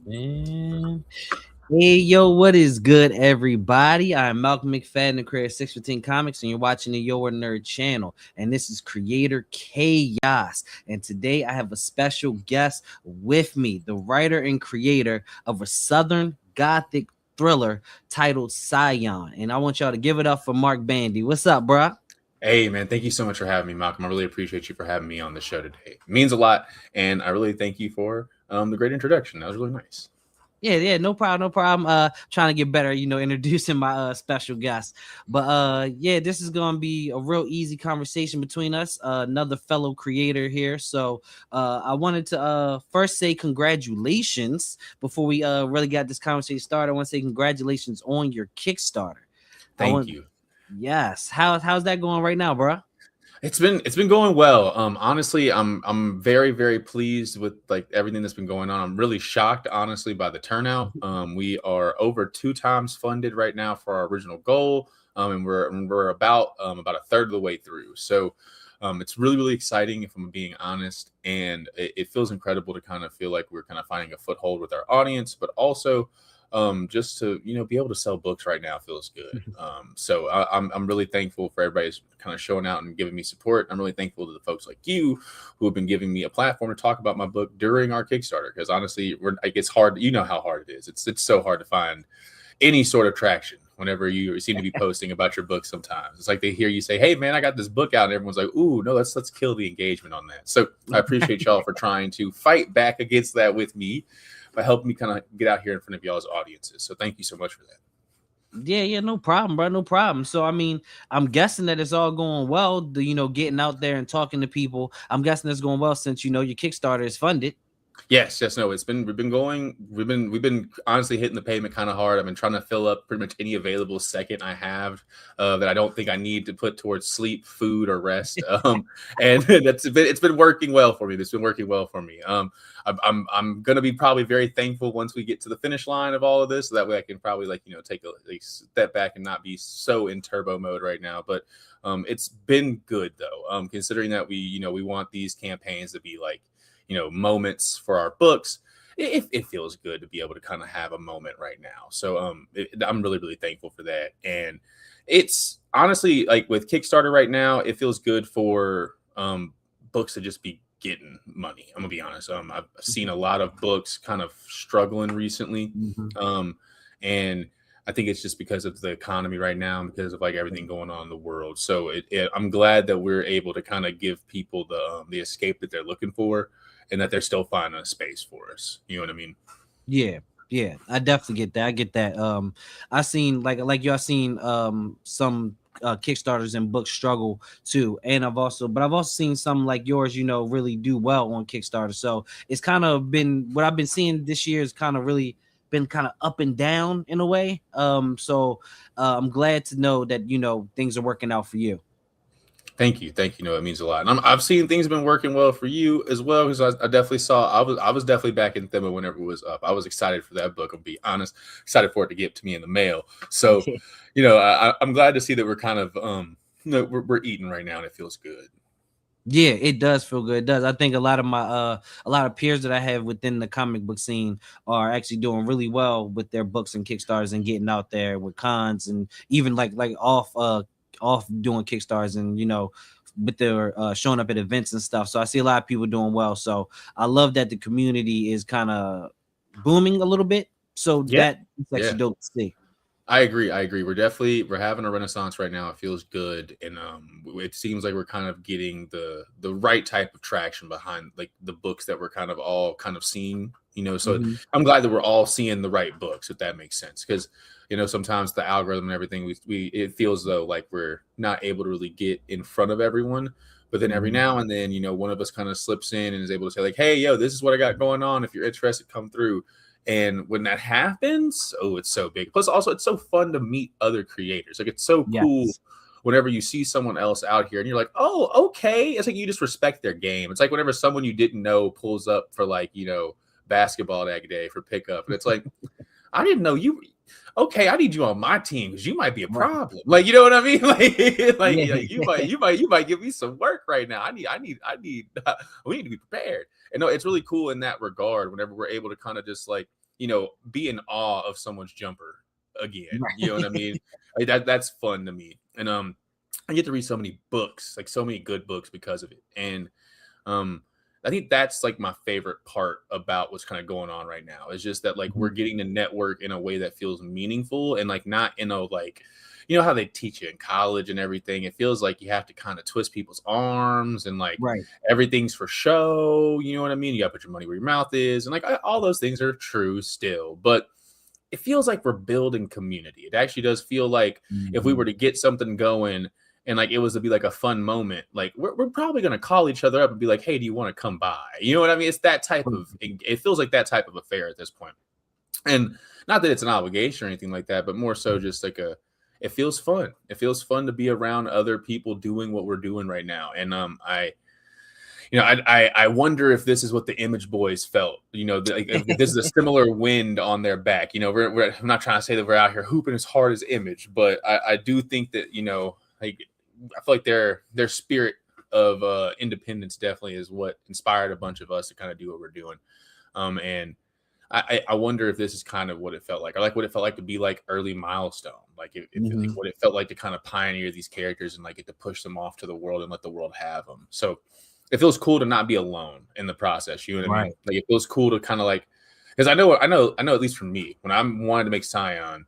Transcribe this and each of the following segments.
Man. Hey, yo, what is good, everybody? I'm Malcolm McFadden, the creator of 615 Comics, and you're watching the Your Nerd channel. And this is Creator Chaos. And today I have a special guest with me, the writer and creator of a Southern Gothic thriller titled Scion. And I want y'all to give it up for Mark Bandy. What's up, bruh? Hey, man, thank you so much for having me, Malcolm. I really appreciate you for having me on the show today. It means a lot, and I really thank you for the great introduction. That was really nice. Yeah, no problem, no problem. Trying to get better, introducing my special guest. But yeah, this is gonna be a real easy conversation between us. Another fellow creator here. So I wanted to first say congratulations before we really got this conversation started. I want to say congratulations on your Kickstarter. I Thank want you. Yes. How's that going right now, bro? It's been going well. Honestly, I'm very pleased with like everything that's been going on. I'm really shocked, honestly, by the turnout. We are over 2 times funded right now for our original goal, and we're about a third of the way through. So, it's really exciting if I'm being honest, and it feels incredible to kind of feel like we're kind of finding a foothold with our audience, but also just to be able to sell books right now feels good. So I'm really thankful for everybody's kind of showing out and giving me support. I'm really thankful to the folks like you who have been giving me a platform to talk about my book during our Kickstarter, because honestly, it's hard. You know how hard it is. It's so hard to find any sort of traction whenever you seem to be posting about your book. Sometimes it's like they hear you say, "Hey man, I got this book out," and everyone's like, "Ooh, no, let's kill the engagement on that." So I appreciate y'all for trying to fight back against that with me by helping me kind of get out here in front of y'all's audiences. So thank you so much for that. Yeah, no problem, bro. No problem. So, I mean, I'm guessing that it's all going well. Getting out there and talking to people. I'm guessing it's going well since your Kickstarter is funded. Yes, no, we've been honestly hitting the pavement kind of hard. I've been trying to fill up pretty much any available second I have that I don't think I need to put towards sleep, food, or rest. And it's been working well for me. It's been working well for me. I'm gonna be probably very thankful once we get to the finish line of all of this. So that way I can probably take a step back and not be so in turbo mode right now. But it's been good though, considering that we want these campaigns to be like moments for our books. It feels good to be able to kind of have a moment right now. So I'm really thankful for that. And it's honestly like with Kickstarter right now, it feels good for books to just be getting money. I'm gonna be honest. I've seen a lot of books kind of struggling recently. And I think it's just because of the economy right now and because of like everything going on in the world. So I'm glad that we're able to kind of give people the escape that they're looking for, and that they're still finding a space for us. You know what I mean? Yeah, I definitely get that. I get that. I seen like y'all seen some Kickstarters and books struggle too, and I've also seen some like yours, really do well on Kickstarter. So it's kind of been what I've been seeing this year is kind of really been kind of up and down in a way. So I'm glad to know that things are working out for you. Thank you. No, it means a lot. And I've seen things have been working well for you as well, because I definitely saw. I was definitely back in Thema whenever it was up. I was excited for that book. I'll be honest, excited for it to get to me in the mail. So, I'm glad to see that we're kind of we're eating right now, and it feels good. Yeah, it does feel good. It does. I think a lot of my a lot of peers that I have within the comic book scene are actually doing really well with their books and Kickstarters and getting out there with cons and even like off doing Kickstarters and with their showing up at events and stuff. So I see a lot of people doing well. So I love that the community is kind of booming a little bit. So Yeah, that it's actually dope to see. I agree. We're having a renaissance right now. It feels good, and it seems like we're kind of getting the right type of traction behind like the books that we're kind of all kind of seeing. So I'm glad that we're all seeing the right books, if that makes sense. Because sometimes the algorithm and everything, we it feels though like we're not able to really get in front of everyone. But then every now and then, one of us kind of slips in and is able to say like, "Hey, yo, this is what I got going on. If you're interested, come through." And when that happens, oh, it's so big. Plus, also, it's so fun to meet other creators. Like, it's so cool Yes. whenever you see someone else out here and you're like, oh, okay. It's like you just respect their game. It's like whenever someone you didn't know pulls up for like, basketball that day for pickup. And it's like, I didn't know you. Okay, I need you on my team because you might be a Right. problem. Like, you know what I mean? Like Yeah. you might give me some work right now. We need to be prepared. And no, it's really cool in that regard. Whenever we're able to kind of just like be in awe of someone's jumper again. You know what I Right. mean? Like that's fun to me. And I get to read so many books, like so many good books because of it. And um I think that's like my favorite part about what's kind of going on right now. Is just that like we're Mhm. getting to network in a way that feels meaningful and like not in a like how they teach you in college and everything. It feels like you have to kind of twist people's arms and like Right. everything's for show. You know what I mean? You got to put your money where your mouth is, and like all those things are true still, but it feels like we're building community. It actually does feel like if we Mhm. were to get something going and like it was to be like a fun moment, like we're probably going to call each other up and be like, hey, do you want to come by? You know what I mean? It's that type of, it feels like that type of affair at this point. And not that it's an obligation or anything like that, but more so just like it feels fun. It feels fun to be around other people doing what we're doing right now. And I wonder if this is what the Image Boys felt. Like, if this is a similar wind on their back. I'm not trying to say that we're out here hooping as hard as Image, but I do think that like I feel like their spirit of independence definitely is what inspired a bunch of us to kind of do what we're doing. And I wonder if this is kind of what it felt like, or like what it felt like to be like early Milestone, like if like Mhm. what it felt like to kind of pioneer these characters and like get to push them off to the world and let the world have them. So it feels cool to not be alone in the process. You know what I mean? Right. Like it feels cool to kind of like, because I know at least for me, when I wanted to make Scion,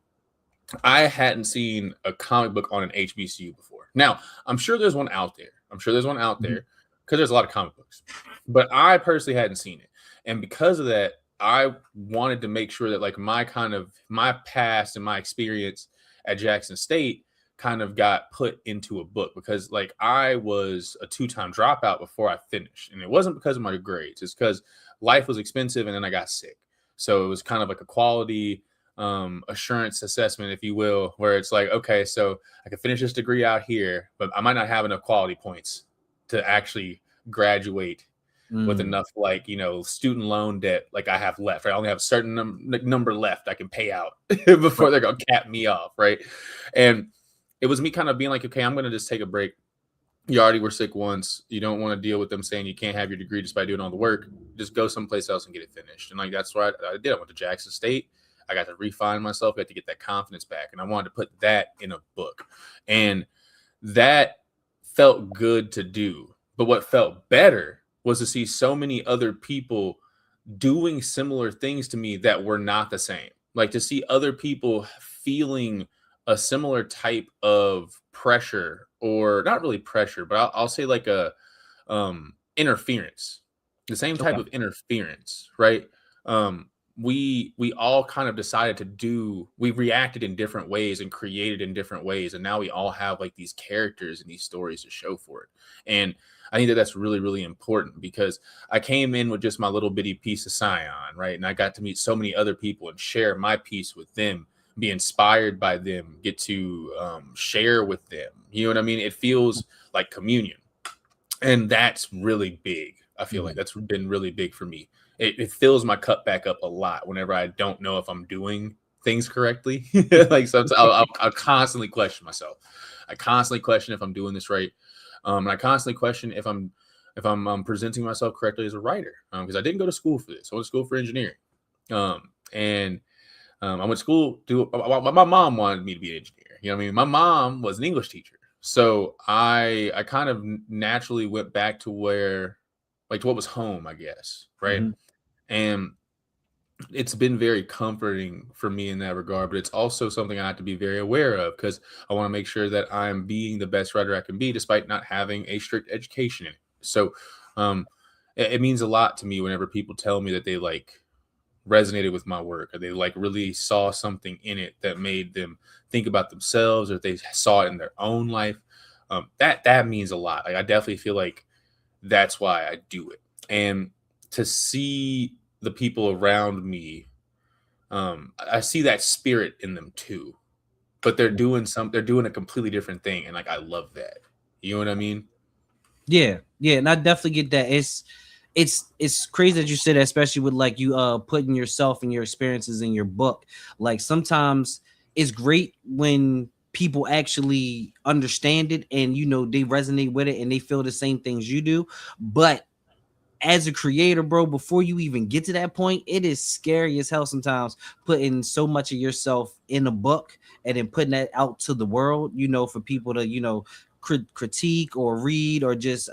I hadn't seen a comic book on an HBCU before. Now I'm sure there's one out there. I'm sure there's one out Mhm. there because there's a lot of comic books, but I personally hadn't seen it, and because of that, I wanted to make sure that like my past and my experience at Jackson State kind of got put into a book, because like I was a two-time dropout before I finished, and it wasn't because of my grades. It's because life was expensive and then I got sick. So it was kind of like a quality assurance assessment, if you will, where it's like, okay, so I can finish this degree out here, but I might not have enough quality points to actually graduate with Mm. enough like student loan debt like I have left. Right? I only have a certain number left I can pay out before Right. they're gonna cap me off, right? And it was me kind of being like, okay, I'm gonna just take a break. You already were sick once. You don't want to deal with them saying you can't have your degree just by doing all the work. Just go someplace else and get it finished. And like that's what I did. I went to Jackson State. I got to refine myself. I had to get that confidence back, and I wanted to put that in a book. And that felt good to do. But what felt better was to see so many other people doing similar things to me that were not the same. Like to see other people feeling a similar type of pressure, or not really pressure, but I'll say like a interference, the same type Okay. of interference, right? We all kind of decided to do, we reacted in different ways and created in different ways, and now we all have like these characters and these stories to show for it. And I think that that's really really important, because I came in with just my little bitty piece of Scion, right? And I got to meet so many other people and share my piece with them, be inspired by them, get to share with them. You know what I mean? It feels like communion, and that's really big. I feel like Mhm. that's been really big for me. It fills my cup back up a lot whenever I don't know if I'm doing things correctly. Like sometimes I'll constantly question myself. I constantly question if I'm doing this right, and I constantly question if I'm presenting myself correctly as a writer, because I didn't go to school for this. I went to school for engineering, and I went to school to. My mom wanted me to be an engineer. You know what I mean? My mom was an English teacher, so I kind of naturally went back to where, like, to what was home, I guess, right? Mhm. And it's been very comforting for me in that regard, but it's also something I have to be very aware of, because I want to make sure that I'm being the best writer I can be, despite not having a strict education in it. So, um, it means a lot to me whenever people tell me that they like resonated with my work, or they like really saw something in it that made them think about themselves, or if they saw it in their own life. That means a lot. Like I definitely feel like that's why I do it. And to see the people around me, I see that spirit in them too, but they're doing a completely different thing, and like I love that. You know what I mean? Yeah, yeah, and I definitely get that. It's crazy that you said that, especially with like you putting yourself and your experiences in your book. Like sometimes it's great when people actually understand it and they resonate with it and they feel the same things you do. But as a creator, bro, before you even get to that point, it is scary as hell sometimes putting so much of yourself in a book and then putting that out to the world, for people to, critique or read or just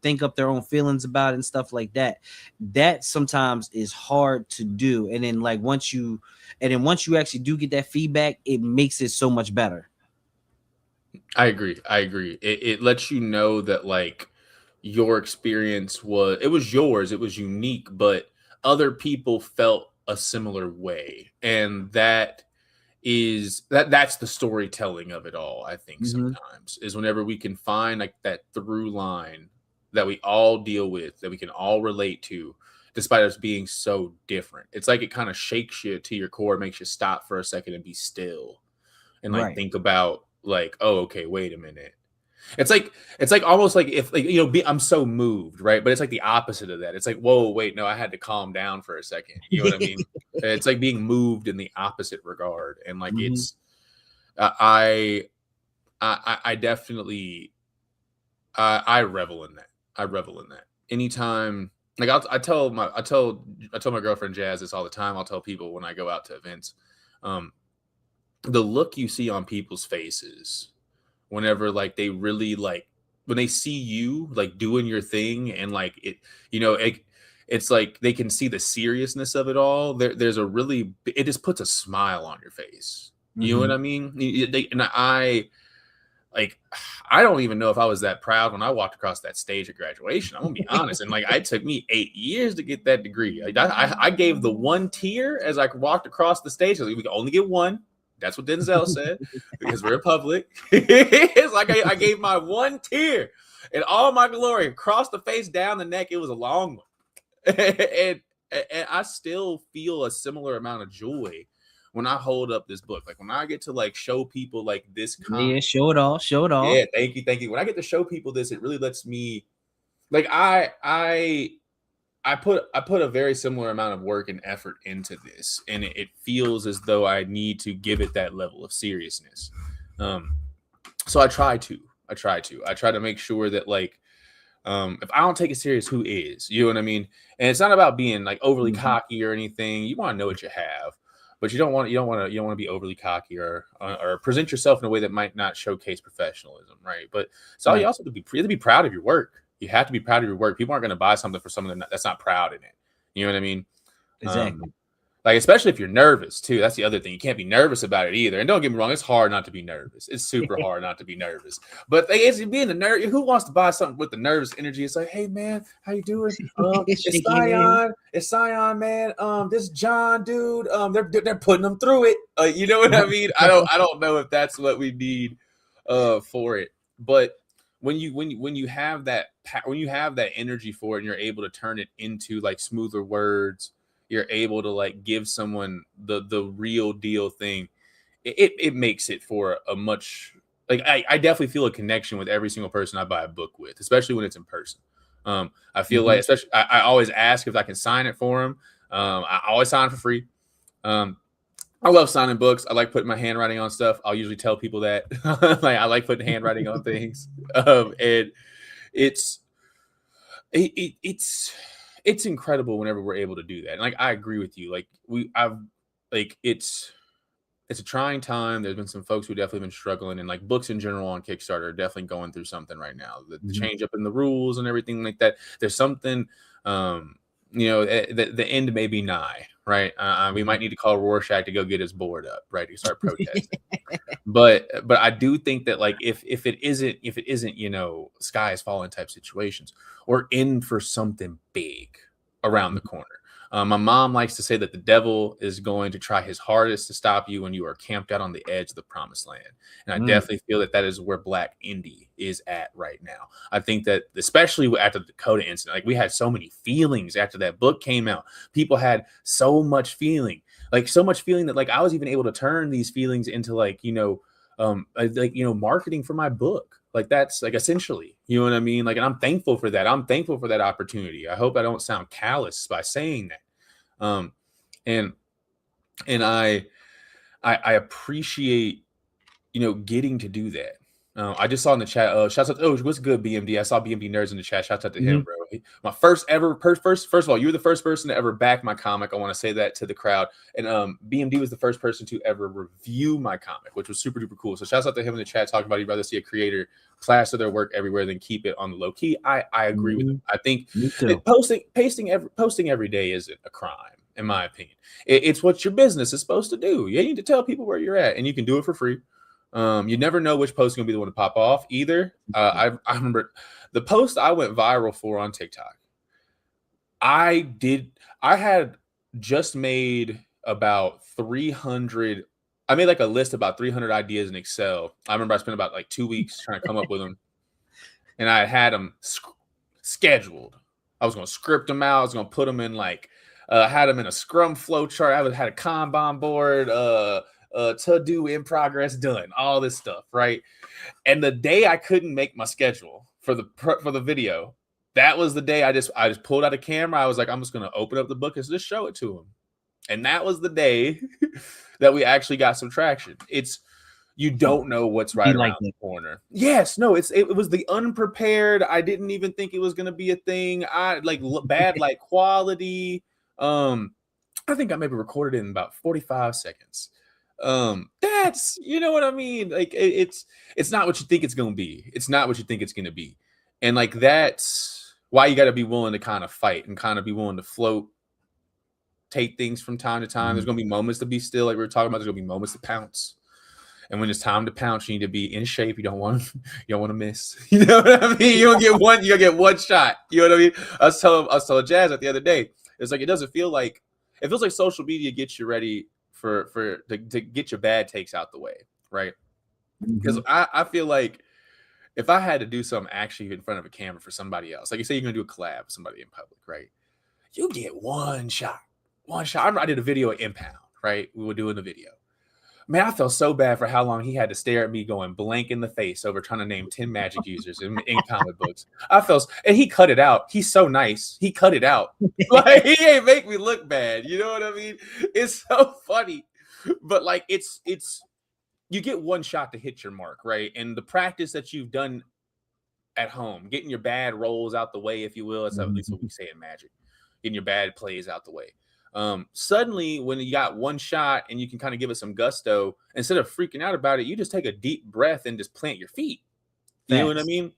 think up their own feelings about it and stuff like that. That sometimes is hard to do. And then once you actually do get that feedback, it makes it so much better. I agree. I agree. It lets you know that like your experience was yours, it was unique, but other people felt a similar way. And that's the storytelling of it all. I think Mm-hmm. sometimes is whenever we can find like that through line that we all deal with, that we can all relate to, despite us being so different. It's like it kind of shakes you to your core, makes you stop for a second and be still and like Right. think about like, oh, okay, wait a minute. It's like almost like if like I'm so moved, right? But it's like the opposite of that. It's like, whoa, wait, no, I had to calm down for a second. You know what I mean? It's like being moved in the opposite regard, and like Mm-hmm. it's I definitely I revel in that. I revel in that. Anytime, like I tell my girlfriend Jazz this all the time. I'll tell people when I go out to events, um, the look you see on people's faces whenever like they really like when they see you like doing your thing and like it's like they can see the seriousness of it all. There's a really it just puts a smile on your face. You know what Mm-hmm. I mean? And I like I don't even know if I was that proud when I walked across that stage at graduation. I'm gonna be honest, and like it took me 8 years to get that degree. Like, I gave the one tear as I walked across the stage. Like, we can only get one. That's what Denzel said because we're in public. It's like I gave my one tear in all my glory across the face, down the neck. It was a long one, and I still feel a similar amount of joy when I hold up this book. Like when I get to like show people like this Yeah, comic. show it all. Show it all. Yeah, thank you, thank you. When I get to show people this, it really lets me like I put a very similar amount of work and effort into this, and it feels as though I need to give it that level of seriousness. Um, so I try to make sure that like if I don't take it serious, who is? You know what I mean? And it's not about being like overly Mm-hmm. cocky or anything. You want to know what you have, but you don't want to be overly cocky or present yourself in a way that might not showcase professionalism, right? But so you Right. also you have to be proud of your work. You have to be proud of your work. People aren't going to buy something for someone that's not proud in it. You know what I mean? Um, Exactly. like especially if you're nervous too. That's the other thing. You can't be nervous about it either. And don't get me wrong, it's hard not to be nervous. It's super hard not to be nervous. But it's being the nerd. Who wants to buy something with the nervous energy? It's like, hey man, how you doing? It's Shaking your hand. Scion. It's Scion, man. This John dude. They're putting them through it. You know what I mean? I don't know if that's what we need for it. But when you have that energy for it and you're able to turn it into like smoother words, you're able to like give someone the real deal thing. It makes it for a much like I definitely feel a connection with every single person I buy a book with, especially when it's in person. I feel Mm-hmm. like especially I always ask if I can sign it for them. I always sign for free. um I love signing books. I like putting my handwriting on stuff. I'll usually tell people that like I like putting handwriting on things. And it's it's incredible whenever we're able to do that. And like I agree with you. Like I've like it's a trying time. There's been some folks who definitely been struggling, and like books in general on Kickstarter are definitely going through something right now. The Mm-hmm. change up in the rules and everything like that. There's something, um, the end may be nigh, right? We might need to call Rorschach to go get his board up, right, to start protesting. But I do think that like if it isn't sky is falling type situations, we're in for something big around the corner. My mom likes to say that the devil is going to try his hardest to stop you when you are camped out on the edge of the promised land. And I Mm-hmm. definitely feel that that is where Black Indie is at right now. I think that especially after the Dakota incident, like we had so many feelings after that book came out. People had so much feeling, like so much feeling that like I was even able to turn these feelings into like marketing for my book. Like that's like essentially, you know what I mean? Like, and I'm thankful for that. I'm thankful for that opportunity. I hope I don't sound callous by saying that. And and I appreciate getting to do that. I just saw in the chat. Shouts out. Oh, what's good, BMD? I saw BMD Nerds in the chat. Shouts out to him, Mhm. bro. My first ever. First of all, you were the first person to ever back my comic. I want to say that to the crowd. And BMD was the first person to ever review my comic, which was super duper cool. So shouts out to him in the chat talking about he'd rather see a creator plaster their work everywhere than keep it on the low key. I agree with him. Mhm. I think Me too. posting every day isn't a crime, in my opinion. It's what your business is supposed to do. You need to tell people where you're at, and you can do it for free. You never know which post is gonna be the one to pop off either. I remember the post I went viral for on TikTok. I had just made about 300. I made like a list about 300 ideas in Excel. I remember I spent about like 2 weeks trying to come up with them, and I had them scheduled. I was gonna script them out. I was gonna put them in like had them in a Scrum flow chart. I had a Kanban board. To do, in progress, done, all this stuff, right? And the day I couldn't make my schedule for the video, that was the day I just pulled out a camera. I was like, I'm just gonna open up the book and just show it to him. And that was the day that we actually got some traction. It's you don't know what's Be right like around that. the corner. Yes, no, it was the unprepared. I didn't even think it was gonna be a thing. I like bad like quality. I think I maybe recorded it in about 45 seconds. That's you know what I mean. Like it's not what you think it's gonna be. It's not what you think it's gonna be, and like that's why you got to be willing to kind of fight and kind of be willing to float, take things from time to time. There's gonna be moments to be still, like we were talking about. There's gonna be moments to pounce, and when it's time to pounce, you need to be in shape. You don't want to miss. You know what I mean? You don't get one. You get one shot. You know what I mean? I was telling Jazz at the other day. It's like it feels like social media gets you ready to get your bad takes out the way, right? Because I feel like if I had to do something actually in front of a camera for somebody else, like you say you're gonna do a collab with somebody in public, right? You get one shot. I did a video at Impound, right? We were doing the video. Man, I felt so bad for how long he had to stare at me going blank in the face over trying to name 10 magic users in comic books. And he cut it out. He's so nice. He cut it out. Like, he ain't make me look bad. You know what I mean? It's so funny. But like, it's you get one shot to hit your mark, right? And the practice that you've done at home, getting your bad rolls out the way, if you will. That's at least what we say in Magic. Getting your bad plays out the way. Suddenly, when you got one shot and you can kind of give it some gusto, instead of freaking out about it, you just take a deep breath and just plant your feet. You know what I mean?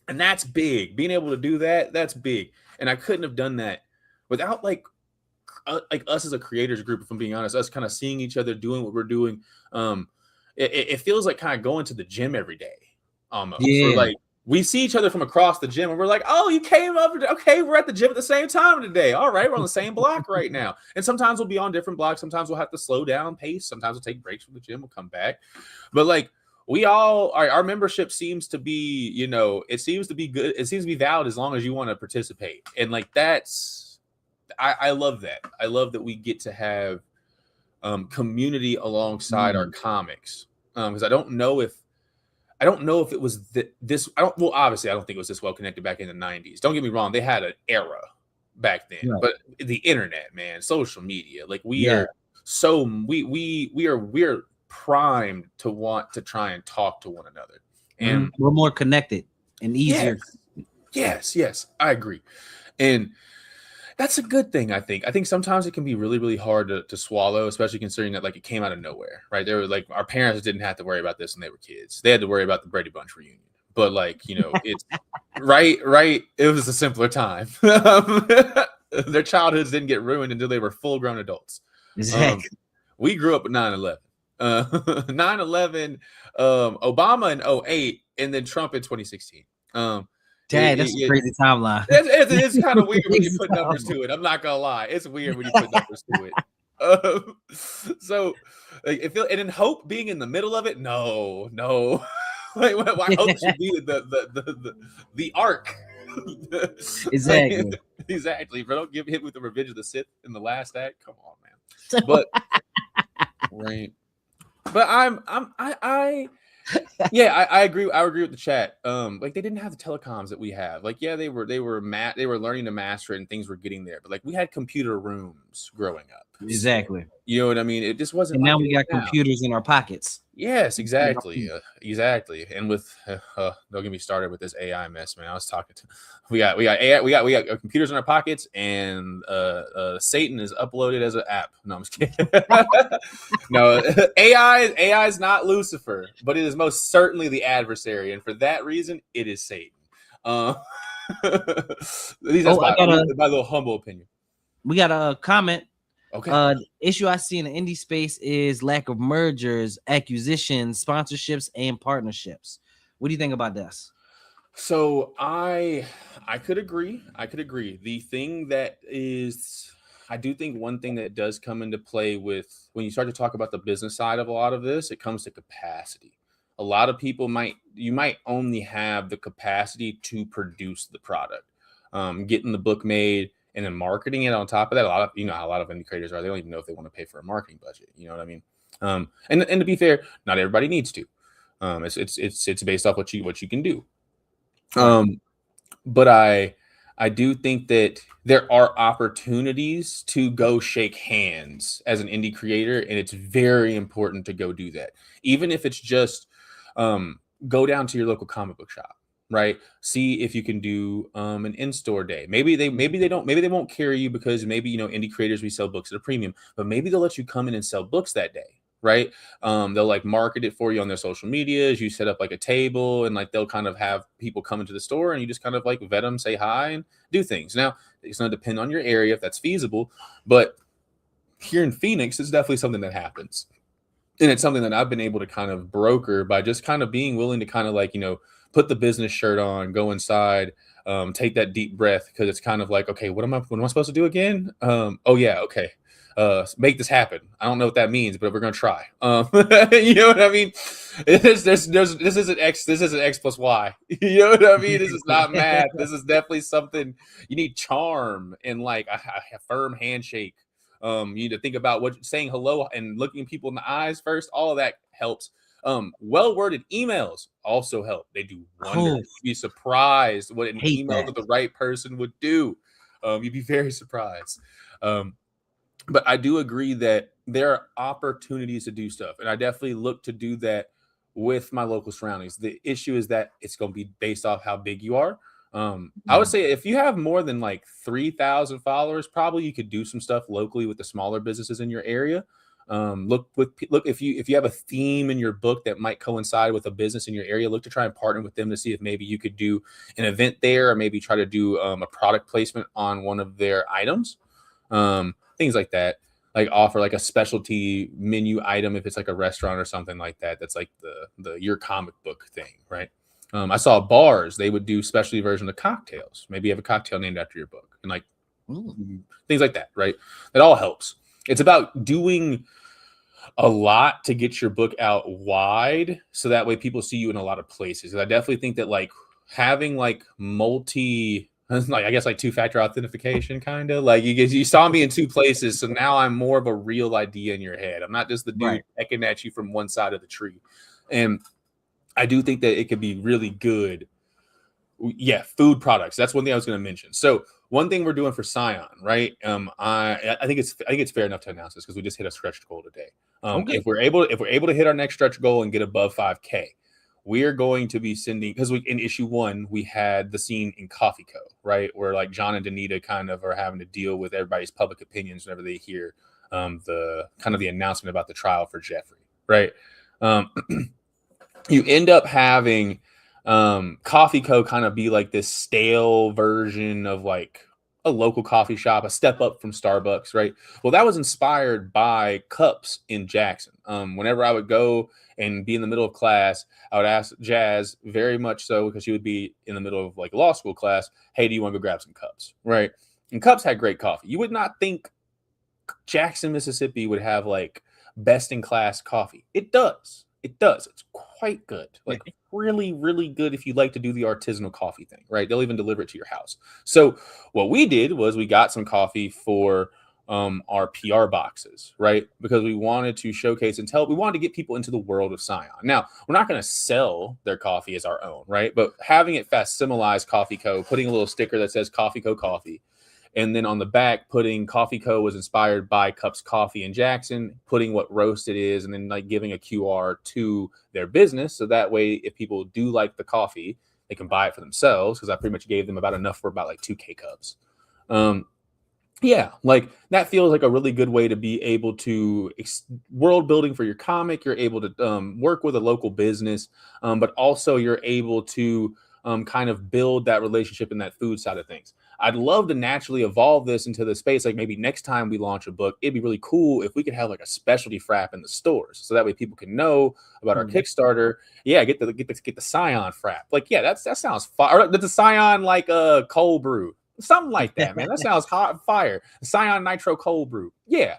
And that's big. Being able to do that, that's big. And I couldn't have done that without like us as a creators group, if I'm being honest, us kind of seeing each other doing what we're doing. It feels like kind of going to the gym every day almost. Yeah. We're like, we see each other from across the gym and we're like, oh, you came up. Okay, we're at the gym at the same time today. All right, we're on the same block right now. And sometimes we'll be on different blocks. Sometimes we'll have to slow down pace. Sometimes we'll take breaks from the gym. We'll come back. But like our membership seems to be, it seems to be good. It seems to be valid as long as you want to participate. And like I love that. I love that we get to have community alongside our comics. Because I don't know if it was this. Obviously, I don't think it was this well connected back in the 90s. Don't get me wrong; they had an era back then, but the internet, man, social media, like we're primed to want to try and talk to one another, and we're more connected and easier. Yes, I agree, and that's a good thing. I think sometimes it can be really, really hard to swallow, especially considering that like it came out of nowhere, right? They were like, our parents didn't have to worry about this when they were kids. They had to worry about the Brady Bunch reunion. But like, it's right. It was a simpler time. Their childhoods didn't get ruined until they were full grown adults. Exactly. We grew up with 9/11. 9/11, Obama in 2008, and then Trump in 2016. Dang, that's a crazy timeline. It's kind of weird when you put numbers to it. I'm not gonna lie, it's weird when you put numbers to it. So, like, and in Hope being in the middle of it, no. Like, why Hope should be the arc. Exactly. Exactly. But don't get hit with the Revenge of the Sith in the last act. Come on, man. But right. But I agree. I agree with the chat. Like they didn't have the telecoms that we have. Like, yeah, they were learning to master it and things were getting there. But like we had computer rooms growing up. Exactly. You know what I mean? It just wasn't. And now we got computers in our pockets. Yes, exactly, exactly. And with don't get me started with this AI mess, man. I was talking to we got AI, we got computers in our pockets, and Satan is uploaded as an app. No, I'm just kidding. No, AI is not Lucifer, but it is most certainly the adversary, and for that reason, it is Satan. Uh, that's Oh, I got a my little humble opinion. we got a comment. Okay. Issue I see in the indie space is lack of mergers, acquisitions, sponsorships, and partnerships. What do you think about this? So I could agree. I could agree. The thing that is I do think one thing that does come into play with when you start to talk about the business side of a lot of this, it comes to capacity. A lot of people you might only have the capacity to produce the product. Getting the book made and then marketing it on top of that. A lot of how a lot of indie creators are. They don't even know if they want to pay for a marketing budget. You know what I mean? And to be fair, not everybody needs to. It's based off what you can do. Right. But I do think that there are opportunities to go shake hands as an indie creator, and it's very important to go do that. Even if it's just go down to your local comic book shop, right? See if you can do an in-store day. Maybe they won't carry you because maybe indie creators, we sell books at a premium, but maybe they'll let you come in and sell books that day, right? They'll like market it for you on their social medias. You set up like a table, and like they'll kind of have people come into the store, and you just kind of like vet them, say hi, and do things. Now it's going to depend on your area if that's feasible, but here in Phoenix, it's definitely something that happens, and it's something that I've been able to kind of broker by just kind of being willing to kind of like put the business shirt on, go inside, take that deep breath, because it's kind of like, okay, what am I supposed to do again? Oh yeah, okay. Make this happen. I don't know what that means, but we're gonna try. You know what I mean? This isn't X plus Y. You know what I mean? This is not math. This is definitely something you need charm and like a firm handshake. You need to think about what saying hello and looking people in the eyes first. All of that helps. Well-worded emails also help. They do wonders. Oh, You'd be surprised what an hate email that. to the right person would do. You'd be very surprised. But I do agree that there are opportunities to do stuff, and I definitely look to do that with my local surroundings. The issue is that it's going to be based off how big you are. I would say if you have more than like 3,000 followers, probably you could do some stuff locally with the smaller businesses in your area. Look if you have a theme in your book that might coincide with a business in your area, look to try and partner with them to see if maybe you could do an event there, or maybe try to do a product placement on one of their items. Things like that, like offer like a specialty menu item if it's like a restaurant or something like that. That's like the your comic book thing, right? I saw bars, they would do specialty version of cocktails. Maybe you have a cocktail named after your book, and like things like that, right? That all helps. It's about doing a lot to get your book out wide, so that way people see you in a lot of places. And I definitely think that like having like like I guess like two-factor authentication, kind of like you saw me in two places, so now I'm more of a real idea in your head. I'm not just the dude pecking at you from one side of the tree. And I do think that it could be really good. Yeah, food products. That's one thing I was going to mention. So one thing we're doing for Scion, right? I think it's fair enough to announce this because we just hit a stretch goal today. Okay. If we're able to hit our next stretch goal and get above 5K, we are going to be sending, because in issue 1 we had the scene in Coffee Co, right, where like John and Danita kind of are having to deal with everybody's public opinions whenever they hear the kind of the announcement about the trial for Jeffrey, right? You end up having Coffee Co kind of be like this stale version of like a local coffee shop, a step up from Starbucks, right? Well, that was inspired by Cups in Jackson. Whenever I would go and be in the middle of class, I would ask Jazz, very much so because she would be in the middle of like law school class, hey, do you want to go grab some Cups, right? And Cups had great coffee. You would not think Jackson, Mississippi would have like best in class coffee. It does. It does. It's quite good. Like really, really good if you like to do the artisanal coffee thing, right? They'll even deliver it to your house. So what we did was we got some coffee for our PR boxes, right? Because we wanted to showcase and we wanted to get people into the world of Scion. Now, we're not going to sell their coffee as our own, right? But having it facsimilized Coffee Co, putting a little sticker that says Coffee Co Coffee, And then on the back, putting Coffee Co. was inspired by Cups Coffee in Jackson, putting what roast it is, and then like giving a QR to their business. So that way, if people do like the coffee, they can buy it for themselves, because I pretty much gave them about enough for about like 2 K-Cups. Yeah, like that feels like a really good way to be able to world building for your comic. You're able to work with a local business, but also you're able to kind of build that relationship in that food side of things. I'd love to naturally evolve this into the space. Like maybe next time we launch a book, it'd be really cool if we could have like a specialty frap in the stores, so that way people can know about our Kickstarter. Yeah, get the Scion frap. Like, yeah, that sounds fire. That's a Scion like a cold brew. Something like that, man. That sounds hot fire. Scion Nitro Cold Brew. Yeah.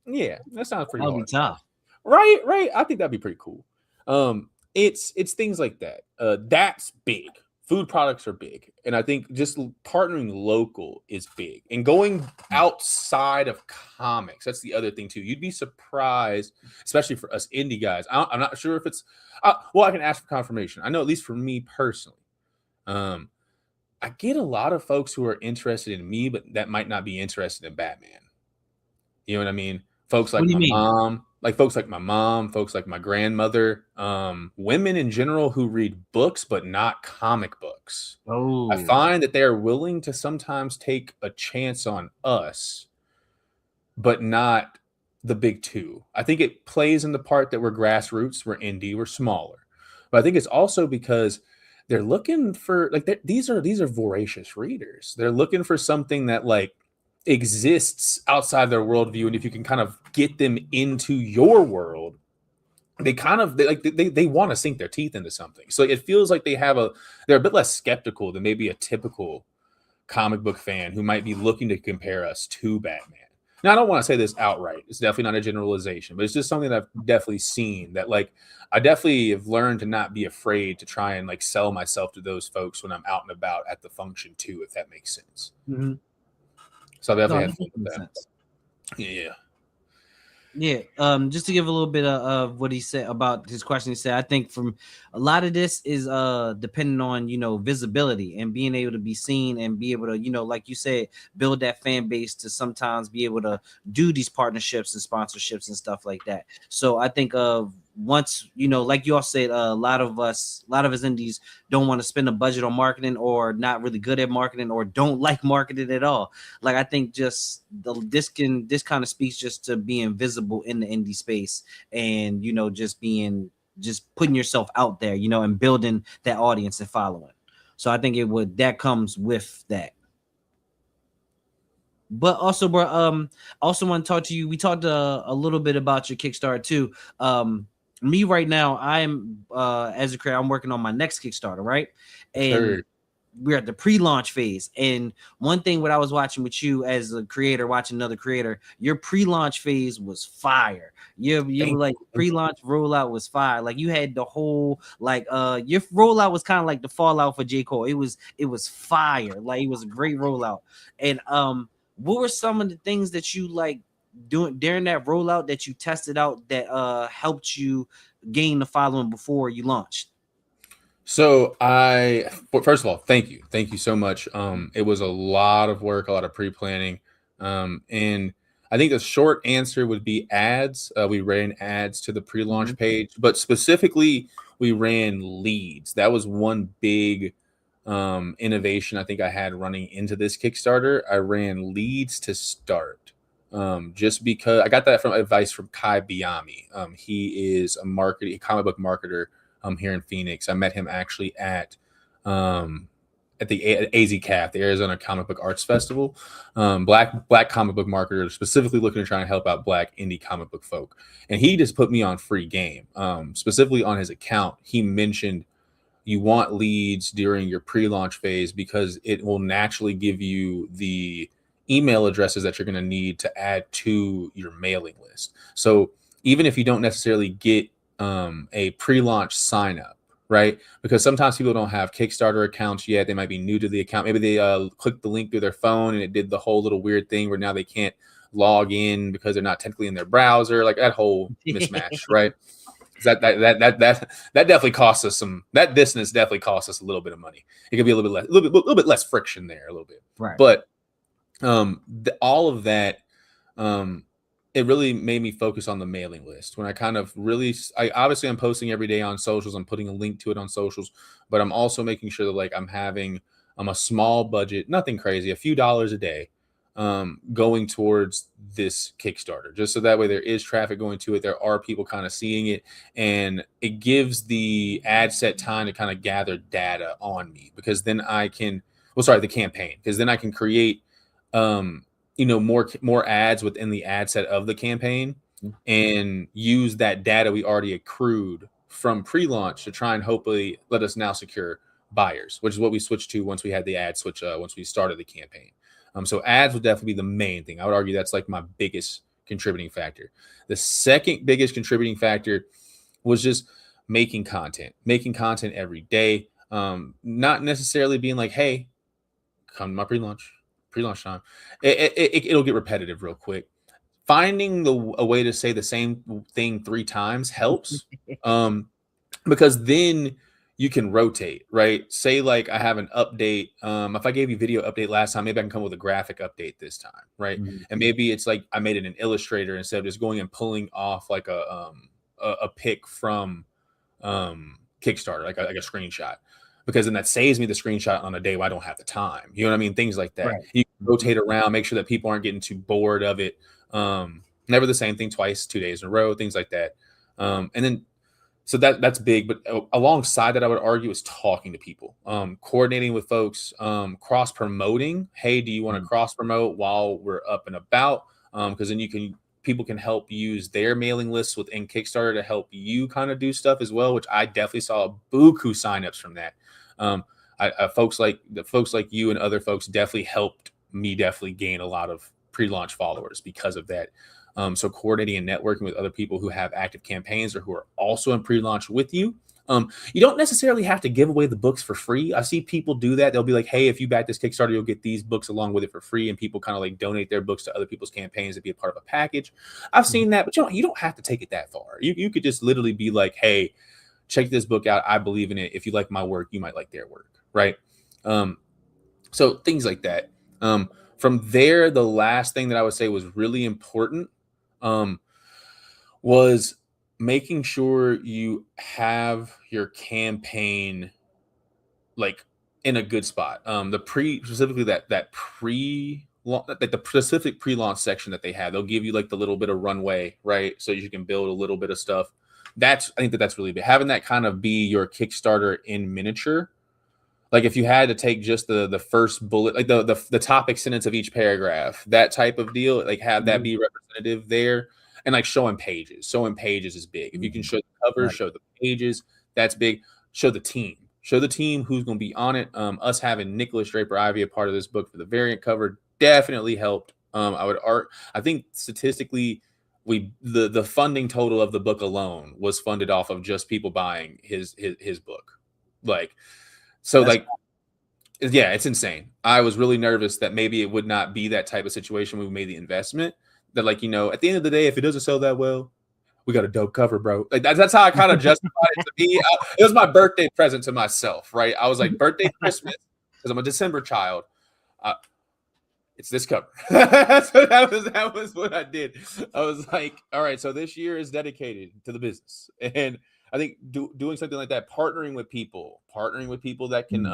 That sounds pretty hard. Tough. Right. I think that'd be pretty cool. It's things like that. That's big. Food products are big. And I think just partnering local is big. And going outside of comics, that's the other thing too. You'd be surprised, especially for us indie guys. I'm not sure if it's well, I can ask for confirmation. I know, at least for me personally, I get a lot of folks who are interested in me, but that might not be interested in Batman. You know what I mean? Folks like my mom, folks like my grandmother, women in general who read books, but not comic books. Oh, I find that they are willing to sometimes take a chance on us, but not the big two. I think it plays in the part that we're grassroots, we're indie, we're smaller. But I think it's also because they're looking for these are voracious readers. They're looking for something that like exists outside their worldview, and if you can kind of get them into your world, they want to sink their teeth into something. So it feels like they're a bit less skeptical than maybe a typical comic book fan who might be looking to compare us to Batman. Now, I don't want to say this outright. It's definitely not a generalization, but it's just something that I've definitely seen, that like I definitely have learned to not be afraid to try and like sell myself to those folks when I'm out and about at the function too, if that makes sense. Mm-hmm. So I definitely had fun with that. Yeah. Just to give a little bit of what he said about his question, he said, I think from a lot of this is depending on, visibility and being able to be seen and be able to, like you said, build that fan base to sometimes be able to do these partnerships and sponsorships and stuff like that. So I think once, like you all said, a lot of us indies don't want to spend a budget on marketing, or not really good at marketing, or don't like marketing at all. Like, I think just this kind of speaks just to being visible in the indie space, and just putting yourself out there, and building that audience and following. So I think that comes with that. But also, bro, also want to talk to you. We talked a little bit about your Kickstarter too. Me right now, I'm as a creator, I'm working on my next Kickstarter, right? And we're at the pre-launch phase. And one thing what I was watching with you as a creator, watching another creator, your pre-launch phase was fire. You like pre-launch rollout was fire. Like you had the whole your rollout was kind of like the fallout for J. Cole. It was fire. Like it was a great rollout. And what were some of the things that you like doing during that rollout that you tested out that helped you gain the following before you launched? So first of all, thank you so much. It was a lot of work, a lot of pre-planning, and I think the short answer would be ads. We ran ads to the pre-launch page, but specifically we ran leads. That was one big innovation I think I had running into this Kickstarter. I ran leads to start. Just because I got that from advice from Kai Biami. He is a comic book marketer here in Phoenix. I met him actually at the AZCAF, the Arizona Comic Book Arts Festival. Black comic book marketer, specifically looking to try and help out Black indie comic book folk. And he just put me on free game. Specifically on his account, he mentioned you want leads during your pre-launch phase because it will naturally give you the email addresses that you're going to need to add to your mailing list. So even if you don't necessarily get a pre-launch sign up, right? Because sometimes people don't have Kickstarter accounts yet. They might be new to the account. Maybe they clicked the link through their phone and it did the whole little weird thing where now they can't log in because they're not technically in their browser. Like that whole mismatch, right? That definitely costs us some. That distance definitely costs us a little bit of money. It could be a little bit less friction there, a little bit. Right. But all of that, um, it really made me focus on the mailing list when I kind of really, I obviously I'm posting every day on socials. I'm putting a link to it on socials, but I'm also making sure that like I'm having a small budget, nothing crazy, a few dollars a day, going towards this Kickstarter, just so that way there is traffic going to it. There are people kind of seeing it, and it gives the ad set time to kind of gather data on me, because then I can, well, sorry, the campaign, because then I can create, um, more ads within the ad set of the campaign, and use that data we already accrued from pre-launch to try and hopefully let us now secure buyers, which is what we switched to once we had the ad switch, once we started the campaign. So ads would definitely be the main thing. I would argue that's like my biggest contributing factor. The second biggest contributing factor was just making content every day. Not necessarily being like, hey, come to my pre-launch time. It'll get repetitive real quick. Finding a way to say the same thing 3 times helps, because then you can rotate, right? Say like I have an update. If I gave you video update last time, maybe I can come with a graphic update this time, right? And maybe it's like I made it in Illustrator instead of just going and pulling off like a pic from Kickstarter, like a screenshot, because then that saves me the screenshot on a day where I don't have the time. You know what I mean? Things like that. Right. You can rotate around, make sure that people aren't getting too bored of it. Never the same thing twice, 2 days in a row, things like that. And then so that's big. But alongside that, I would argue is talking to people, coordinating with folks, cross promoting. Hey, do you want to cross promote while we're up and about? Because then people can help use their mailing lists within Kickstarter to help you kind of do stuff as well, which I definitely saw a buku signups from that. Folks like you and other folks definitely helped me definitely gain a lot of pre-launch followers because of that. So coordinating and networking with other people who have active campaigns or who are also in pre-launch with you. You don't necessarily have to give away the books for free. I see people do that. They'll be like, hey, if you back this Kickstarter, you'll get these books along with it for free. And people kind of like donate their books to other people's campaigns to be a part of a package. I've seen that, but you don't have to take it that far. You could just literally be like, hey, check this book out. I believe in it. If you like my work, you might like their work, right? So things like that. From there, the last thing that I would say was really important, was making sure you have your campaign like in a good spot. Specifically that the specific pre-launch section that they have, they'll give you like the little bit of runway, right? So you can build a little bit of stuff. I think that's really big. Having that kind of be your Kickstarter in miniature. Like if you had to take just the first bullet, like the topic sentence of each paragraph, that type of deal, like have that be representative there, and like showing pages. Showing pages is big. If you can show the cover, show the pages, that's big. Show the team. Show the team who's going to be on it. Us having Nicholas Draper Ivy a part of this book for the variant cover definitely helped. I think statistically, the funding total of the book alone was funded off of just people buying his book, like. So like, yeah, it's insane. I was really nervous that maybe it would not be that type of situation when we made the investment. That like, at the end of the day, if it doesn't sell that well, we got a dope cover, bro. Like that's how I kind of justified it to me. It was my birthday present to myself, right? I was like, birthday, Christmas, because I'm a December child. It's this cover. So that was what I did. I was like, all right, so this year is dedicated to the business. And I think doing something like that, partnering with people that can,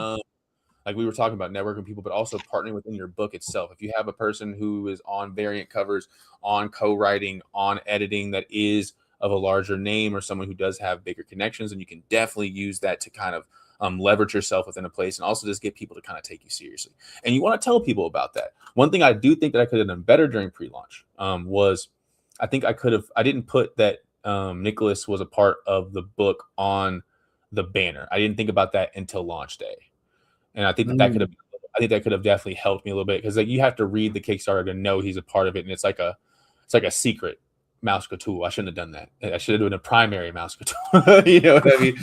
like we were talking about networking people, but also partnering within your book itself. If you have a person who is on variant covers, on co-writing, on editing that is of a larger name, or someone who does have bigger connections, and you can definitely use that to kind of leverage yourself within a place, and also just get people to kind of take you seriously. And you want to tell people about that. One thing I do think that I could have done better during pre-launch was I think I didn't put that Nicholas was a part of the book on the banner. I didn't think about that until launch day. And I think that could have definitely helped me a little bit, because like you have to read the Kickstarter to know he's a part of it, and it's like a secret mouse tool. I shouldn't have done that. I should have done a primary mouse tool. You know what I mean?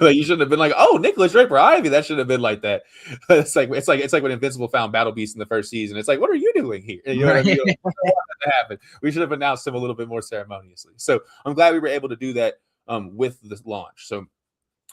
Like you shouldn't have been like, oh, Nicholas Draper Ivy. That should have been like that. It's like when Invincible found Battle Beast in the first season. It's like, what are you doing here? You know what I mean? That happened. We should have announced him a little bit more ceremoniously. So I'm glad we were able to do that with the launch. So.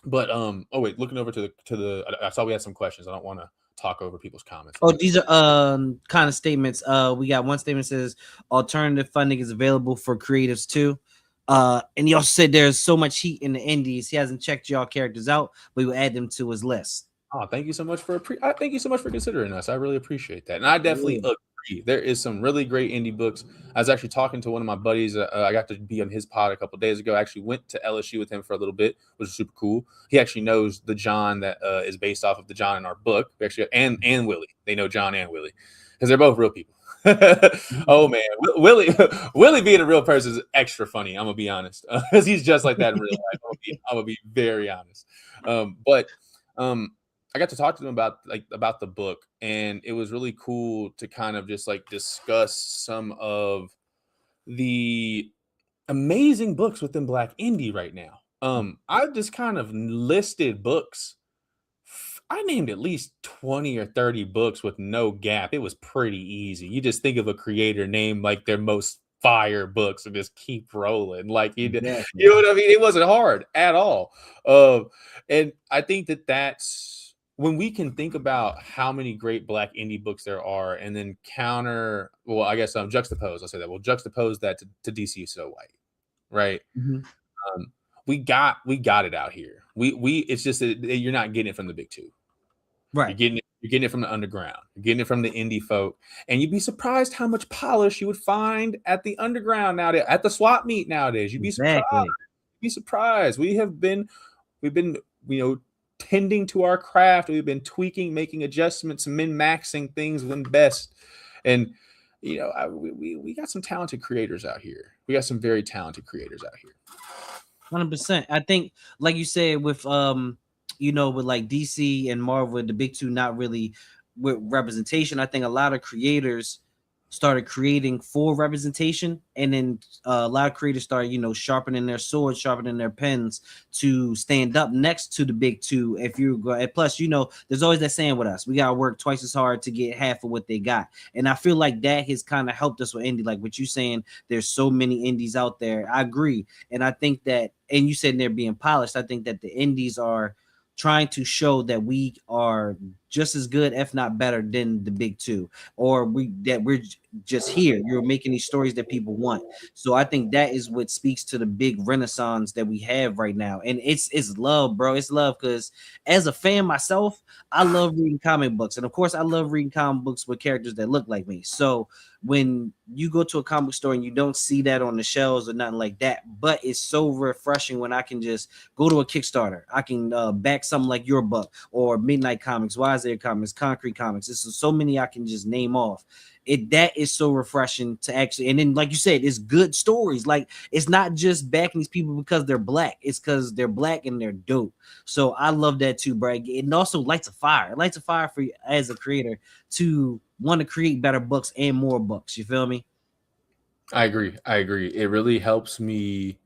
But oh wait, looking over to the I saw we had some questions. I don't want to talk over people's comments Oh, like these this. are kind of statements. We got one statement says alternative funding is available for creatives too. And he also said there's so much heat in the indies. He hasn't checked y'all characters out, but he will add them to his list. Oh, thank you so much for thank you so much for considering us. I really appreciate that, and I definitely Yeah. agree. There is some really great indie books. I was actually talking to one of my buddies. I got to be on his pod a couple of days ago. I actually went to LSU with him for a little bit, which was super cool. He actually knows the John that is based off of the John in our book. We actually and Willie. They know John and Willie because they're both real people. Oh man, Willie Willie being a real person is extra funny. I'm gonna be honest because he's just like that in real life. I'm gonna be very honest. But I got to talk to them about the book, and it was really cool to kind of just like discuss some of the amazing books within Black indie right now. I just kind of listed books. I named at least 20 or 30 books with no gap. It was pretty easy. You just think of a creator name like their most fire books and just keep rolling. Like Exactly. you know what I mean? It wasn't hard at all. And I think that's when we can think about how many great Black indie books there are, and then I guess juxtapose. I'll say that. We'll juxtapose that to DC So White, right? Mhm. Um, we got it out here. We it's just that you're not getting it from the big two. Right. You're getting it from the underground. You're getting it from the indie folk, and you'd be surprised how much polish you would find at the underground nowadays, at the swap meet nowadays. You'd be surprised. Exactly. Be surprised. We've been tending to our craft. We've been tweaking, making adjustments, min-maxing things when best. And we got some talented creators out here. We got some very talented creators out here. 100%. I think, like you said, with with like DC and Marvel, the big two, not really with representation. I think a lot of creators started creating for representation, and then a lot of creators started, sharpening their swords, sharpening their pens to stand up next to the big two. If you go, and plus, there's always that saying with us: we gotta work twice as hard to get half of what they got. And I feel like that has kind of helped us with indie. Like what you saying, there's so many indies out there. I agree, and I think that, and you said they're being polished. I think that the indies are trying to show that we are just as good, if not better, than the big two, or we're just here. You're making these stories that people want. So I think that is what speaks to the big renaissance that we have right now. And it's love, bro. It's love, because as a fan myself, I love reading comic books. And of course, I love reading comic books with characters that look like me. So when you go to a comic store and you don't see that on the shelves or nothing like that, but it's so refreshing when I can just go to a Kickstarter. I can back something like your book or Midnight Comics, Wise Air Comics, Concrete Comics. There's so many I can just name off. That is so refreshing to actually, and then like you said, it's good stories. Like it's not just backing these people because they're black, it's because they're black and they're dope. So I love that too, Brad. It also lights a fire. It lights a fire for you as a creator to want to create better books and more books. You feel me? I agree. It really helps me.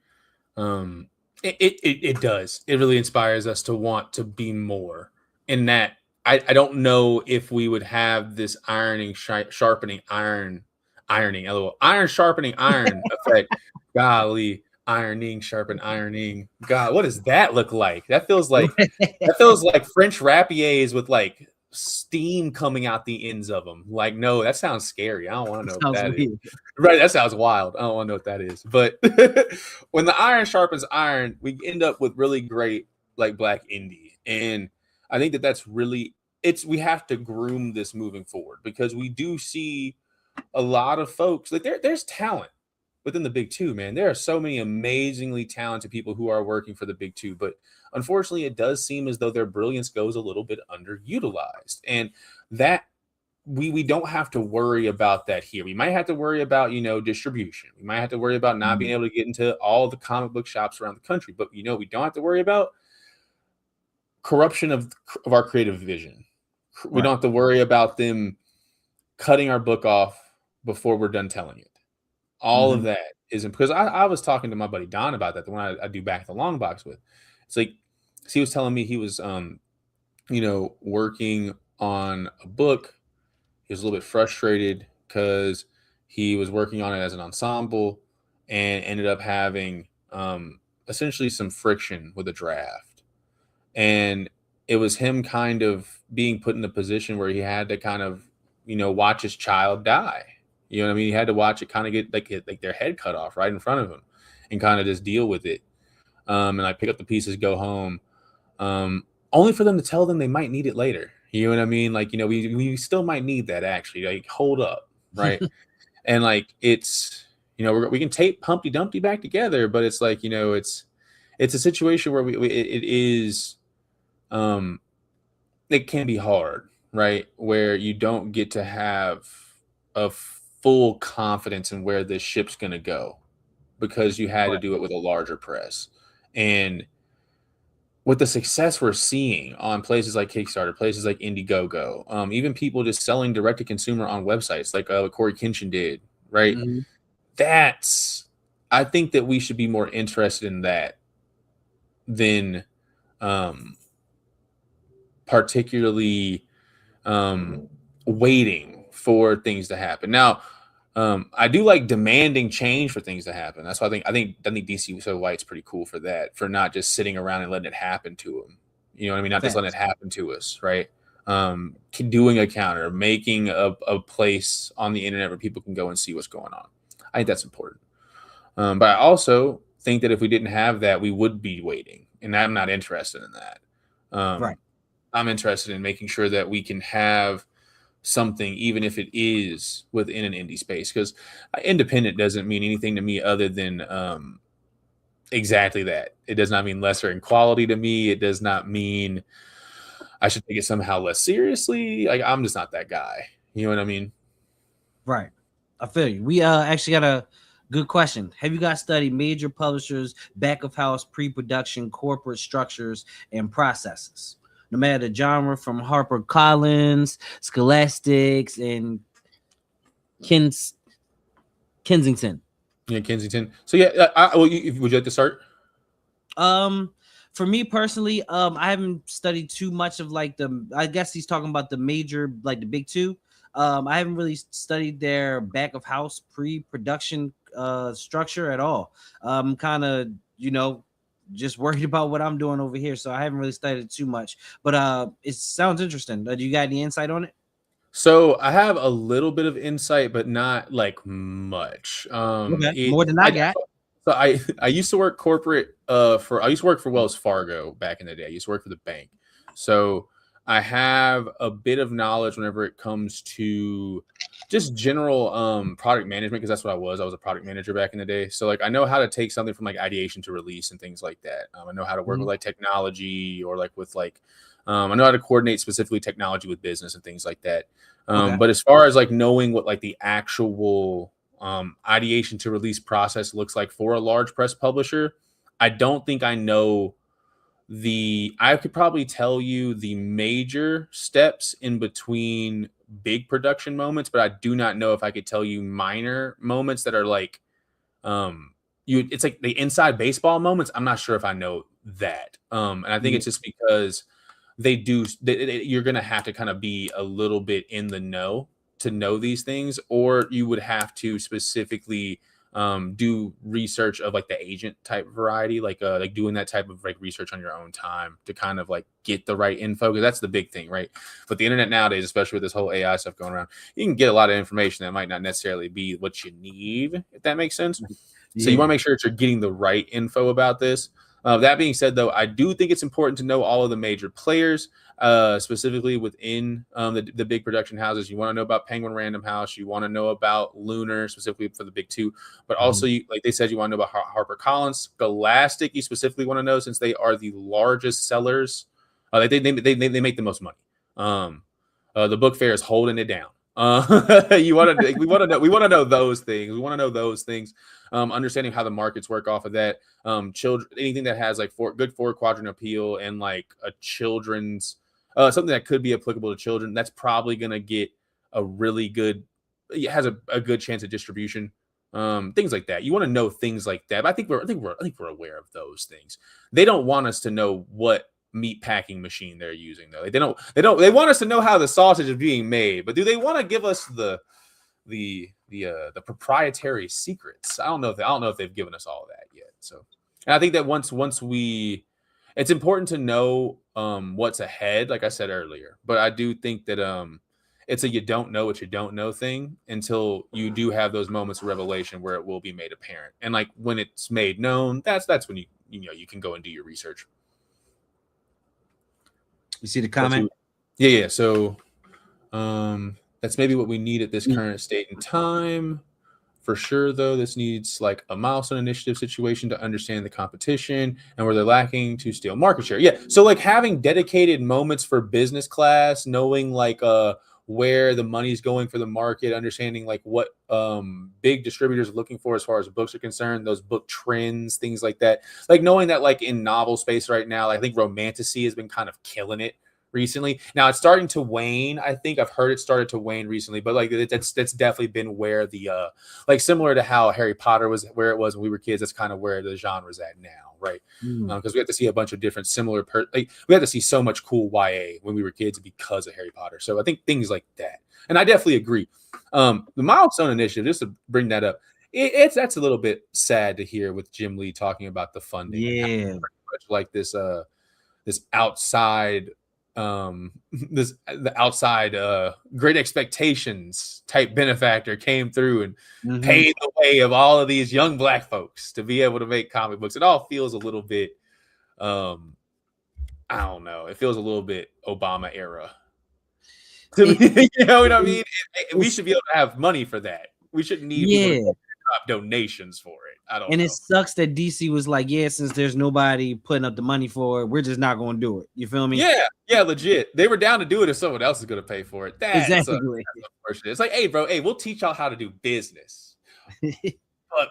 It does. It really inspires us to want to be more. In that, I don't know if we would have this sharpening ironing, lol, iron sharpening iron effect. Golly, ironing, sharpen ironing. God, what does that look like? That feels like French rapiers with like steam coming out the ends of them. Like, no, that sounds scary. I don't want to know what Sounds that is. weird. Right, that sounds wild. I don't want to know what that is. But when the iron sharpens iron, we end up with really great like Black indie. And I think that's really we have to groom this moving forward, because we do see a lot of folks like there's talent within the big two, man. There are so many amazingly talented people who are working for the big two, but unfortunately it does seem as though their brilliance goes a little bit underutilized. And that we don't have to worry about that here. We might have to worry about, distribution. We might have to worry about not being able to get into all the comic book shops around the country. But we don't have to worry about corruption of our creative vision. We don't have to worry about them cutting our book off before we're done telling it. All of that is because I was talking to my buddy Don about that, the one I do Back the Long Box with. It's like, he was telling me he was working on a book. He was a little bit frustrated because he was working on it as an ensemble and ended up having essentially some friction with a draft. And it was him kind of being put in a position where he had to kind of, watch his child die. You know what I mean? He had to watch it kind of get like their head cut off right in front of him, and kind of just deal with it. And like pick up the pieces, go home. Only for them to tell them they might need it later. You know what I mean? Like, we still might need that actually. Like, hold up, right? And like it's, we can tape Humpty Dumpty back together, but it's like, it's a situation where it is, it can be hard, right? Where you don't get to have a full confidence in where this ship's going to go because you had to do it with a larger press. And with the success we're seeing on places like Kickstarter, places like Indiegogo, even people just selling direct to consumer on websites like Corey Kenshin did, right? I think that we should be more interested in that than particularly waiting for things to happen. Now, I do like demanding change for things to happen. That's why I think DC So White's pretty cool for that, for not just sitting around and letting it happen to them. You know what I mean? Not just letting it happen to us, right? Doing a counter, making a place on the internet where people can go and see what's going on. I think that's important. But I also think that if we didn't have that, we would be waiting, and I'm not interested in that. Right. I'm interested in making sure that we can have something, even if it is within an indie space, because independent doesn't mean anything to me other than exactly that. It does not mean lesser in quality to me. It does not mean I should take it somehow less seriously. Like, I'm just not that guy. You know what I mean? Right. I feel you. We actually got a good question. Have you guys studied major publishers, back of house, pre-production, corporate structures, and processes? No matter the genre, from Harper Collins, Scholastics, and Kensington. Yeah, Kensington. So yeah, would you like to start? For me personally, I haven't studied too much of like I guess he's talking about the major, like the big two. I haven't really studied their back of house pre-production structure at all. Kind of, just worried about what I'm doing over here, so I haven't really studied too much. But it sounds interesting. Do you got any insight on it? So I have a little bit of insight, but not like much. Okay. More than I got. So I used to work corporate I used to work for Wells Fargo back in the day. I used to work for the bank. So I have a bit of knowledge whenever it comes to just general product management, because that's what I was. I was a product manager back in the day. So like I know how to take something from like ideation to release and things like that. I know how to work with like technology, or like with like I know how to coordinate specifically technology with business and things like that. But as far as like knowing what like the actual ideation to release process looks like for a large press publisher, I don't think I know I could probably tell you the major steps in between big production moments, but I do not know if I could tell you minor moments that are like, it's like the inside baseball moments. I'm not sure if I know that. And I think it's just because you're going to have to kind of be a little bit in the know to know these things, or you would have to specifically do research of like the agent type variety, like doing that type of like research on your own time to kind of like get the right info, because that's the big thing, right? But the internet nowadays, especially with this whole AI stuff going around, you can get a lot of information that might not necessarily be what you need, if that makes sense. So you want to make sure that you're getting the right info about this. That being said, though, I do think it's important to know all of the major players, specifically within the big production houses. You want to know about Penguin Random House. You want to know about Lunar, specifically for the big two. But also, like they said, you want to know about Harper Collins. Scholastic, you specifically want to know, since they are the largest sellers. They make the most money. The book fair is holding it down. We want to know those things. We want to know those things. Understanding how the markets work off of that. Children, anything that has like good four quadrant appeal and like a children's something that could be applicable to children, that's probably going to get a really good, it has a good chance of distribution. Things like that. You want to know things like that. But I think we're aware of those things. They don't want us to know what meat packing machine they're using, though. They want us to know how the sausage is being made, but do they want to give us the proprietary secrets? I don't know if they've given us all of that yet. So, and I think that once it's important to know what's ahead, like I said earlier. But I do think that it's a you don't know what you don't know thing until you do have those moments of revelation where it will be made apparent. And like when it's made known, that's when you can go and do your research. You see the comment? Yeah. So that's maybe what we need at this current state in time. For sure, though, this needs like a milestone initiative situation to understand the competition and where they're lacking to steal market share. Yeah. So like having dedicated moments for business class, knowing like where the money's going for the market, understanding like what big distributors are looking for as far as books are concerned, those book trends, things like that. Like knowing that like in novel space right now, I think romantasy has been kind of killing it recently. Now it's starting to wane. I think I've heard it started to wane recently, but like that's definitely been where the like similar to how Harry Potter was where it was when we were kids. That's kind of where the genre's at now, right? Because we have to see a bunch of different similar like we had to see so much cool YA when we were kids because of Harry Potter. So I think things like that, and I definitely agree. The milestone initiative, just to bring that up, that's a little bit sad to hear with Jim Lee talking about the funding. Yeah, and much like this outside the outside Great Expectations type benefactor came through and paid the way of all of these young Black folks to be able to make comic books. It all feels a little bit I don't know, it feels a little bit Obama era to me. You know what I mean? We should be able to have money for that. We shouldn't need people to drop donations for it. I don't know. It sucks that DC was like, yeah, since there's nobody putting up the money for it, we're just not going to do it. You feel me? Yeah, legit. They were down to do it if someone else is going to pay for it. Exactly. That's it's like, hey, bro, we'll teach y'all how to do business, but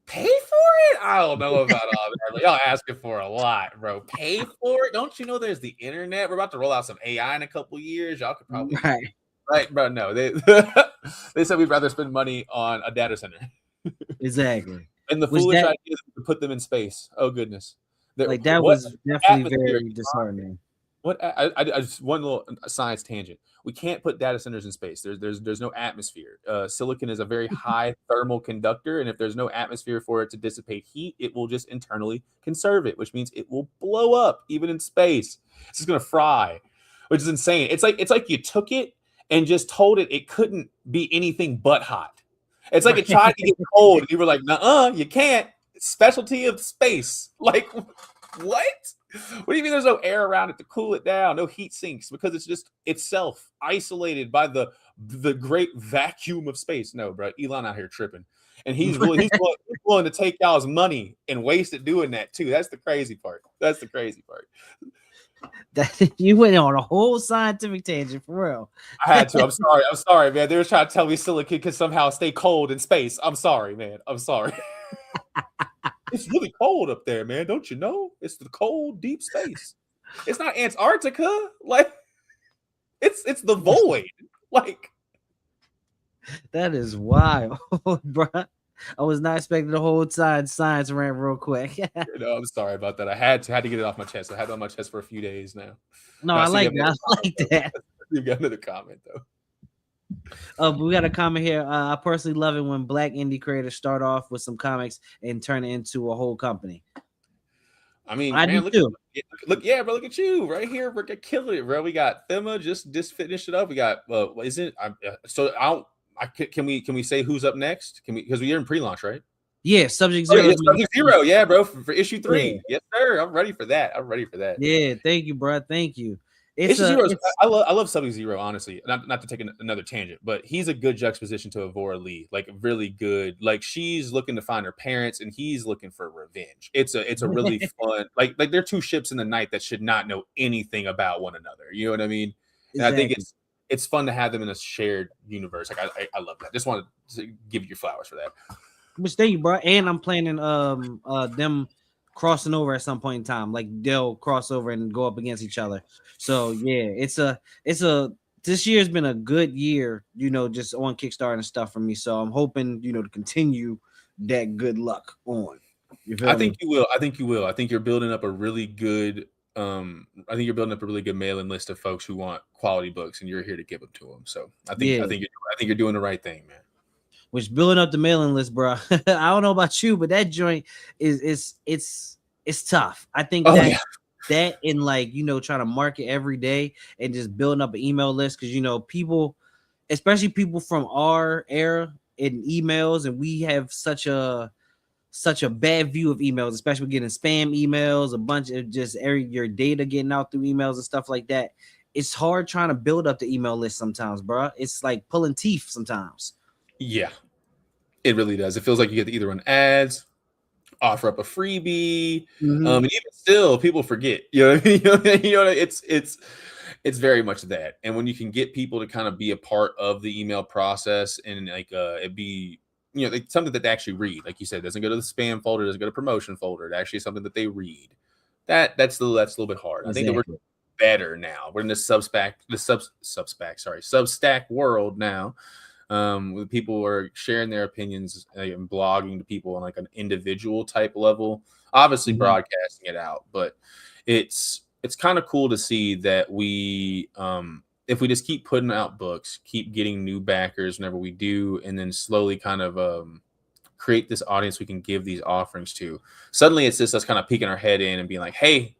pay for it? I don't know about all that. Like, y'all asking for a lot, bro. Pay for it? Don't you know there's the internet? We're about to roll out some AI in a couple years. Y'all could probably right, bro. No, they they said we'd rather spend money on a data center. Exactly. And the foolish idea to put them in space. Oh goodness, like that was definitely very disheartening. I just one little science tangent. We can't put data centers in space. There's no atmosphere. Silicon is a very high thermal conductor, and if there's no atmosphere for it to dissipate heat, it will just internally conserve it, which means it will blow up even in space. It's just gonna fry, which is insane. It's like you took it and just told it couldn't be anything but hot. It's like it tried to get cold, and you were like, "Nuh-uh, you can't." Specialty of space. Like, what? What do you mean there's no air around it to cool it down? No heat sinks because it's just itself isolated by the great vacuum of space. No, bro, Elon out here tripping, and he's willing to take y'all's money and waste it doing that too. That's the crazy part. That's the crazy part. That you went on a whole scientific tangent for real. I had to. I'm sorry, man. They were trying to tell me silicon could somehow stay cold in space. I'm sorry, man. I'm sorry. It's really cold up there, man. Don't you know? It's the cold, deep space. It's not Antarctica. Like, it's the void. Like, that is wild, bro. I was not expecting the whole science rant real quick. I'm sorry about that. I had to get it off my chest. I had it on my chest for a few days now. No, I like that. I like that. You got another comment though. We got a comment here. I personally love it when Black indie creators start off with some comics and turn it into a whole company. I mean, man, look at you right here. We're killing it, bro. We got Thema just finished it up. We got can we say who's up next? Can we, because we're in pre-launch, right? Yeah, Subject Zero. Subject Zero, yeah, bro, for issue 3. Yeah. Yes, sir. I'm ready for that. Yeah, thank you, bro. Thank you. I love Subject Zero, honestly. Not to take another tangent, but he's a good juxtaposition to Avora Lee. Like really good. Like she's looking to find her parents, and he's looking for revenge. It's a really fun. Like they're two ships in the night that should not know anything about one another. You know what I mean? And I think it's fun to have them in a shared universe. Like I love that. Just wanted to give you your flowers for that. Which thank you, bro. And I'm planning them crossing over at some point in time. Like they'll cross over and go up against each other. So yeah, this year's been a good year, just on Kickstarter and stuff for me. So I'm hoping, to continue that good luck on. I think you will. I think you're building up a really good mailing list of folks who want quality books, and you're here to give them to them. So I think you're doing the right thing, man. Which building up the mailing list, bro. I don't know about you, but that joint is tough. I think that and like, you know, trying to market every day and just building up an email list, because you know people, especially people from our era in emails, and we have such a bad view of emails, especially getting spam emails, a bunch of just your data getting out through emails and stuff like that. It's hard trying to build up the email list sometimes, bro. It's like pulling teeth sometimes. Yeah, it really does. It feels like you get to either run ads, offer up a freebie, Mm-hmm. and even still, people forget. You know what I mean? It's very much that. And when you can get people to kind of be a part of the email process and like it be, you know, like something that they actually read, like you said, doesn't go to the spam folder, doesn't go to promotion folder. It actually is something that they read. That's a little bit hard. I think that we're Exactly. better now. We're in the Substack world now, with people are sharing their opinions and blogging to people on like an individual type level, obviously Mm-hmm. broadcasting it out. But it's kind of cool to see that we if we just keep putting out books, keep getting new backers whenever we do, and then slowly kind of create this audience we can give these offerings to, suddenly it's just us kind of peeking our head in and being like, hey,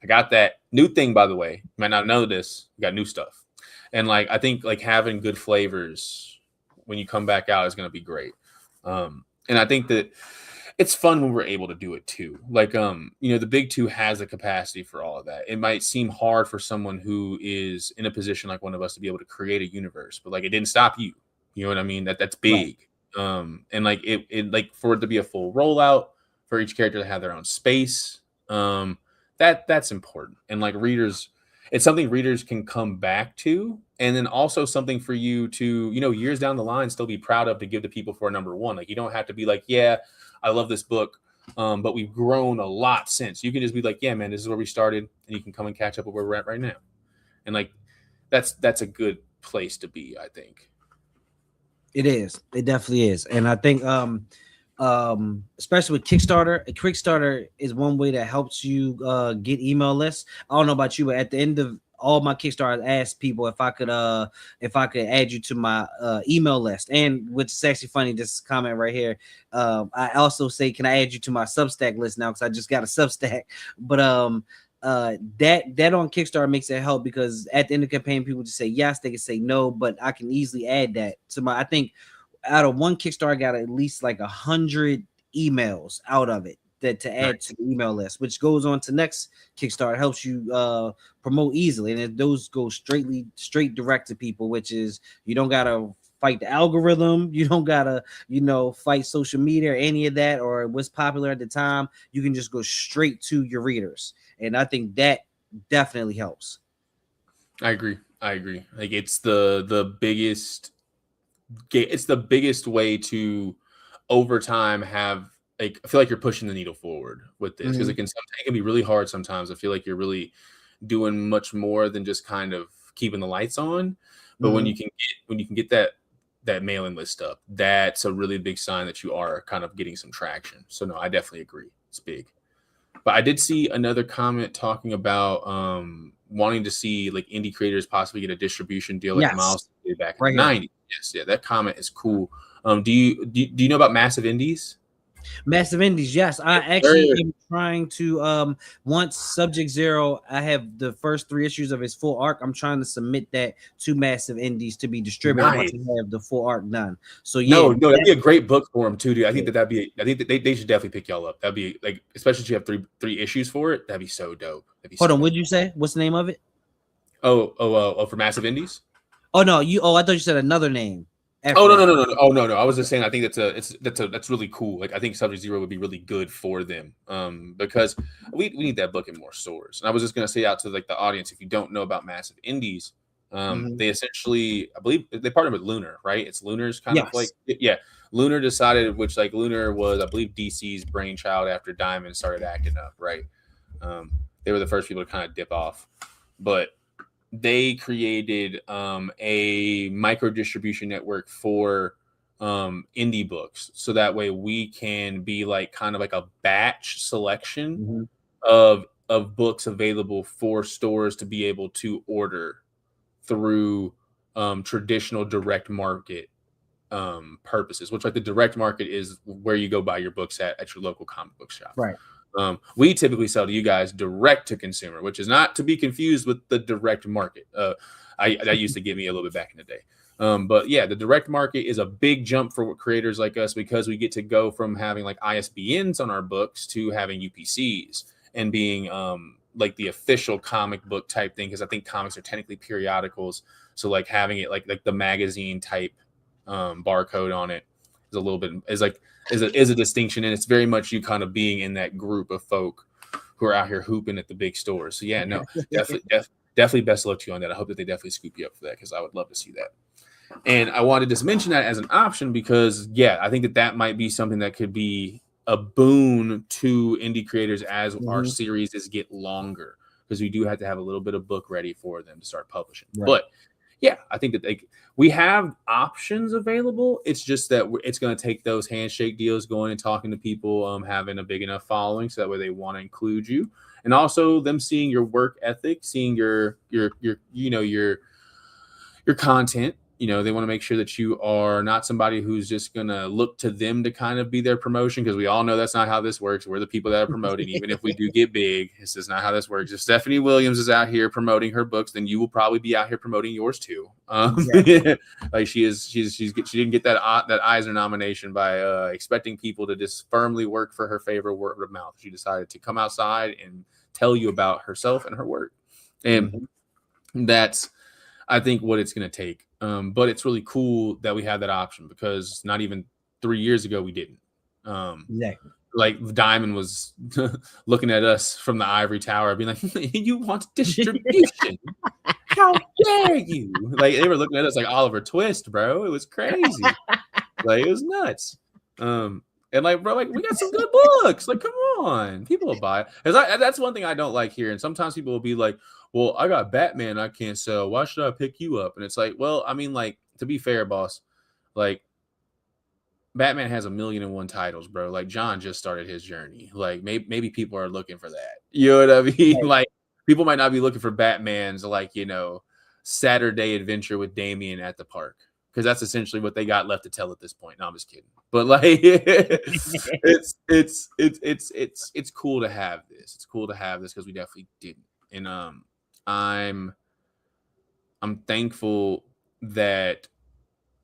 I got that new thing, by the way. You might not know this. We got new stuff. And like I think like having good flavors when you come back out is going to be great. And I think that it's fun when we're able to do it too. Like you know, the big two has the capacity for all of that. It might seem hard for someone who is in a position like one of us to be able to create a universe, but like it didn't stop you. You know what I mean? That's Right. big. And like it like for it to be a full rollout, for each character to have their own space, that's important. And like readers, it's something readers can come back to, and then also something for you to, you know, years down the line still be proud of to give to people for a number one. Like you don't have to be like, yeah, I love this book, but we've grown a lot since. You can just be like, yeah, man, this is where we started, and you can come and catch up with where we're at right now. And like that's a good place to be, I think. It is. It definitely is. And I think especially with Kickstarter, a Kickstarter is one way that helps you get email lists. I don't know about you, but at the end of all my Kickstarters, I asked people if I could add you to my email list. And which is actually funny, this comment right here. I also say, can I add you to my Substack list now? Because I just got a Substack. But that on Kickstarter makes it help, because at the end of the campaign, people just say yes, they can say no, but I can easily add that to my. I think out of one Kickstarter, I got at least like 100 emails out of it that to add to Nice. the email list, which goes on to next Kickstarter, helps you promote easily, and those go straight direct to people, which is you don't gotta fight the algorithm, you don't gotta fight social media or any of that or what's popular at the time. You can just go straight to your readers, and I think that definitely helps. I agree. I agree. Like it's the biggest way to over time have like I feel like you're pushing the needle forward with this, because Mhm. it can be really hard sometimes. I feel like you're really doing much more than just kind of keeping the lights on. But Mhm. when you can get that mailing list up, that's a really big sign that you are kind of getting some traction. So no, I definitely agree. It's big. But I did see another comment talking about wanting to see like indie creators possibly get a distribution deal like Yes, Miles did back in the right here. 90s. Yes, yeah, that comment is cool. Do you know about Massive Indies? Massive Indies, yes. I Yes, actually sir. am trying to once Subject Zero, I have the first 3 issues of his full arc. I'm trying to submit that to Massive Indies to be distributed once I Nice. have the full arc done. So yeah, No, that'd that, be a great book for him too, dude. I think yeah. that'd be. I think that they should definitely pick y'all up. That'd be like, especially if you have three issues for it. That'd be so dope. That'd be Hold so on, dope. what'd you say? What's the name of it? For Massive Indies. Oh no, I thought you said another name Oh after no that. no no no no! Oh no! I was just saying. I think that's really cool. Like I think Subject Zero would be really good for them. Because we need that book in more stores. And I was just gonna say out to like the audience, if you don't know about Massive Indies, Mhm. they essentially, I believe they partnered with Lunar, right? It's Lunar's kind of like, Yes. yeah. Lunar decided, which like Lunar was, I believe, DC's brainchild after Diamond started acting up, right? They were the first people to kind of dip off, but they created a micro distribution network for indie books, so that way we can be like kind of like a batch selection Mhm. of books available for stores to be able to order through traditional direct market purposes, which like the direct market is where you go buy your books at your local comic book shop. Right. We typically sell to you guys direct to consumer, which is not to be confused with the direct market. That used to get me a little bit back in the day. But yeah, the direct market is a big jump for creators like us because we get to go from having like ISBNs on our books to having UPCs and being like the official comic book type thing. Because I think comics are technically periodicals, so like having it like the magazine type barcode on it is a little bit is a distinction, and it's very much you kind of being in that group of folk who are out here hooping at the big stores. So yeah, no, definitely best of luck to you on that. I hope that they definitely scoop you up for that because I would love to see that. And I wanted to mention that as an option because, yeah, I think that might be something that could be a boon to indie creators as our series get longer, because we do have to have a little bit of book ready for them to start publishing. Right. But yeah, I think that we have options available. It's just that it's going to take those handshake deals, going and talking to people, having a big enough following so that way they want to include you, and also them seeing your work ethic, seeing your content. You know, they want to make sure that you are not somebody who's just going to look to them to kind of be their promotion, because we all know that's not how this works. We're the people that are promoting, even if we do get big. This is not how this works. If Stephanie Williams is out here promoting her books, then you will probably be out here promoting yours too. Like she didn't get that Eisner nomination by expecting people to just firmly work for her favorite word of mouth. She decided to come outside and tell you about herself and her work. And that's, I think, what it's going to take. But it's really cool that we have that option, because not even 3 years ago we didn't. Exactly. Like Diamond was looking at us from the ivory tower, being like, "You want distribution? How dare you!" Like they were looking at us like Oliver Twist, bro. It was crazy. Like it was nuts. And like, bro, like we got some good books. Like, come on, people will buy it. That's one thing I don't like here. And sometimes people will be like, "Well, I got Batman I can't sell. Why should I pick you up?" And it's like, well, I mean, like, to be fair, boss, like Batman has 1,000,001 titles, bro. Like John just started his journey. Like maybe people are looking for that. You know what I mean? Right. Like people might not be looking for Batman's like, Saturday adventure with Damien at the park, because that's essentially what they got left to tell at this point. No, I'm just kidding. But like it's cool to have this. It's cool to have this because we definitely didn't. And I'm thankful that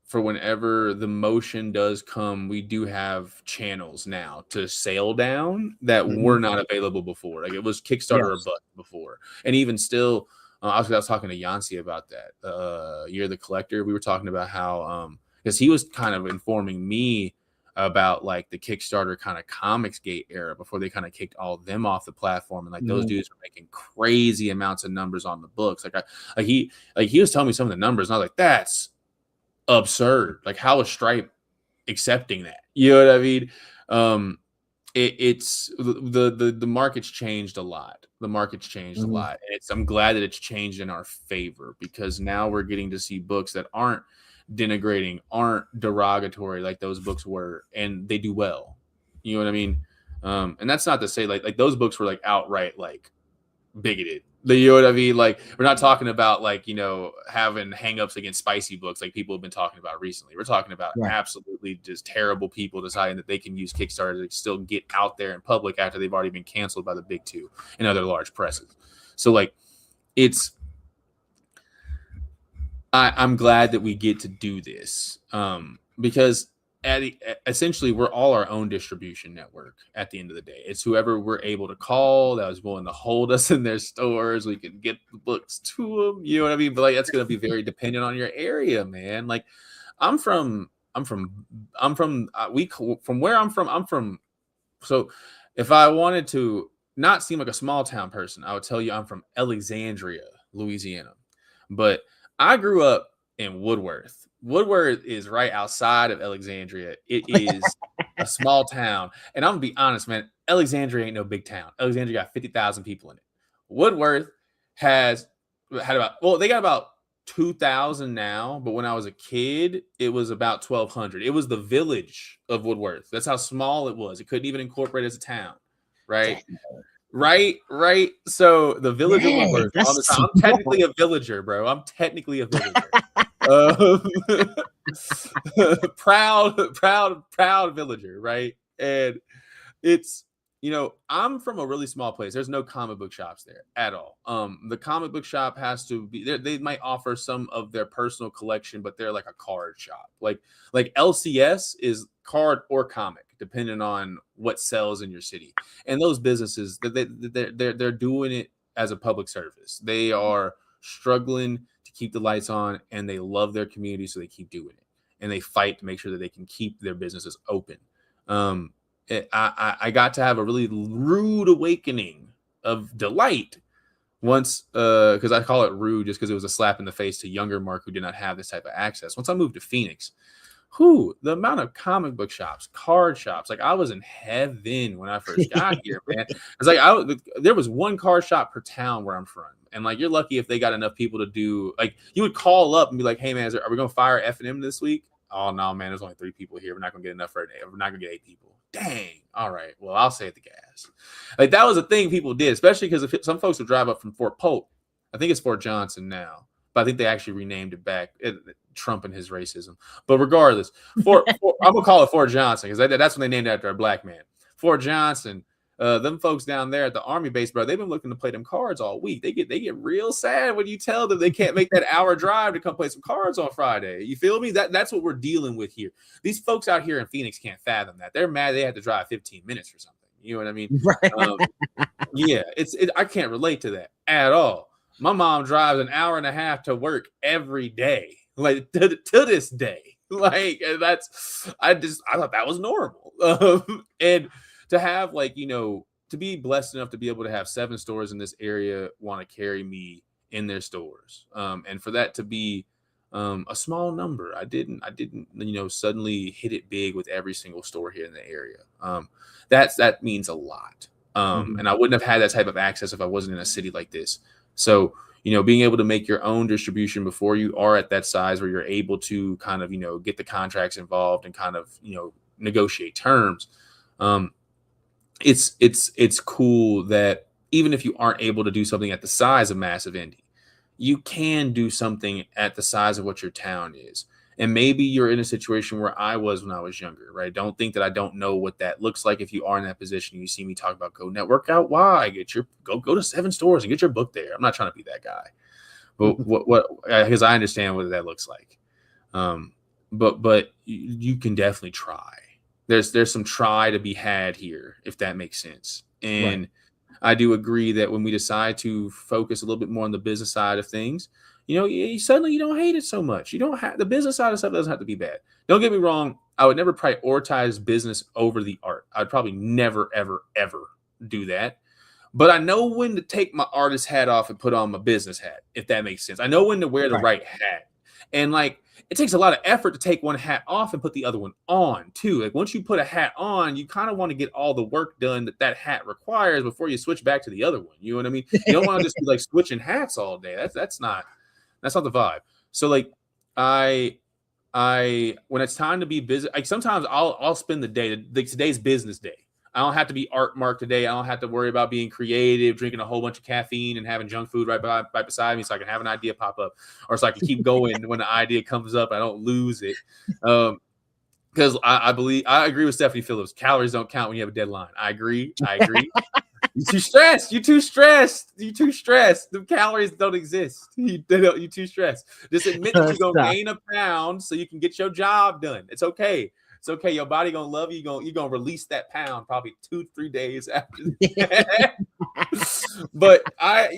for whenever the motion does come, we do have channels now to sail down that were not available before. Like it was Kickstarter or bust before. And even still, I was talking to Yancy about that. You're the Collector. We were talking about how, because he was kind of informing me about like the Kickstarter kind of Comicsgate era before they kind of kicked all of them off the platform, and like those dudes were making crazy amounts of numbers on the books. He was telling me some of the numbers, and I was like, that's absurd. Like, how is Stripe accepting that? You know what I mean? It's the market's changed a lot. The market's changed a lot. I'm glad that it's changed in our favor, because now we're getting to see books that aren't denigrating, aren't derogatory like those books were, and they do well. You know what I mean? And that's not to say like those books were like outright like bigoted. You know what I mean? Like we're not talking about like, having hangups against spicy books like people have been talking about recently. We're talking about absolutely just terrible people deciding that they can use Kickstarter to still get out there in public after they've already been canceled by the big two and other large presses. So like I'm glad that we get to do this, because essentially we're all our own distribution network at the end of the day. It's whoever we're able to call that was willing to hold us in their stores. We can get the books to them. You know what I mean? But like that's going to be very dependent on your area, man. Like from where I'm from. So if I wanted to not seem like a small town person, I would tell you I'm from Alexandria, Louisiana. But I grew up in Woodworth. Woodworth is right outside of Alexandria. It is a small town. And I'm going to be honest, man, Alexandria ain't no big town. Alexandria got 50,000 people in it. Woodworth they got about 2,000 now. But when I was a kid, it was about 1,200. It was the village of Woodworth. That's how small it was. It couldn't even incorporate as a town, right? Right. So the village of Woodworth. I'm technically a villager, bro. I'm technically a villager. Proud villager, right? And it's I'm from a really small place. There's no comic book shops there at all. The comic book shop has to be there. They might offer some of their personal collection, but they're like a card shop. Like LCS is card or comic, depending on what sells in your city. And those businesses, they're doing it as a public service. They are struggling to keep the lights on, and they love their community, so they keep doing it, and they fight to make sure that they can keep their businesses open. I got to have a really rude awakening of delight once, because I call it rude just because it was a slap in the face to younger Mark who did not have this type of access. Once I moved to Phoenix, the amount of comic book shops, card shops, like I was in heaven when I first got here, man. It's like there was one card shop per town where I'm from, and like you're lucky if they got enough people to do. Like you would call up and be like, "Hey man, are we gonna fire F&M this week?" Oh no, man, there's only 3 people here. We're not gonna get enough for a day. We're not gonna get 8 people. Dang. All right. Well, I'll save the gas. Like that was a thing people did, especially because some folks would drive up from Fort Polk. I think it's Fort Johnson now, but I think they actually renamed it back. Trump and his racism. But regardless, I'm gonna call it Fort Johnson because that's when they named it after a black man. Fort Johnson. Them folks down there at the Army base, bro, they've been looking to play them cards all week. They get real sad when you tell them they can't make that hour drive to come play some cards on Friday. You feel me? That's what we're dealing with here. These folks out here in Phoenix can't fathom that. They're mad they had to drive 15 minutes for something. You know what I mean? Right. Yeah, I can't relate to that at all. My mom drives an hour and a half to work every day, like to this day. Like I thought that was normal. And to have to be blessed enough to be able to have 7 stores in this area want to carry me in their stores. And for that to be a small number, I didn't, suddenly hit it big with every single store here in the area. That means a lot. And I wouldn't have had that type of access if I wasn't in a city like this. So, being able to make your own distribution before you are at that size where you're able to kind of, get the contracts involved and kind of, negotiate terms. It's cool that even if you aren't able to do something at the size of Massive Indie, you can do something at the size of what your town is. And maybe you're in a situation where I was when I was younger, right? Don't think that I don't know what that looks like. If you are in that position, you see me talk about go network out. Why? Go to 7 stores and get your book there. I'm not trying to be that guy, but because I understand what that looks like. But you can definitely try. There's some try to be had here, if that makes sense. And right. I do agree that when we decide to focus a little bit more on the business side of things, suddenly you don't hate it so much. You don't have the business side of stuff doesn't have to be bad. Don't get me wrong. I would never prioritize business over the art. I'd probably never, ever, ever do that. But I know when to take my artist hat off and put on my business hat, if that makes sense. I know when to wear the right hat. And it takes a lot of effort to take one hat off and put the other one on too. Like once you put a hat on, you kind of want to get all the work done that hat requires before you switch back to the other one. You know what I mean? You don't want to just be switching hats all day. That's not the vibe. So I when it's time to be busy, sometimes I'll spend the day. Today's business day. I don't have to be art Mark today. I don't have to worry about being creative, drinking a whole bunch of caffeine and having junk food right beside me so I can have an idea pop up, or so I can keep going when the idea comes up. I don't lose it. Because I agree with Stephanie Phillips. Calories don't count when you have a deadline. I agree. You're too stressed. The calories don't exist. You're too stressed. Just admit that you're going to gain a pound so you can get your job done. It's okay. It's okay. Your body gonna love you. You're gonna release that pound probably 2-3 days after that. But I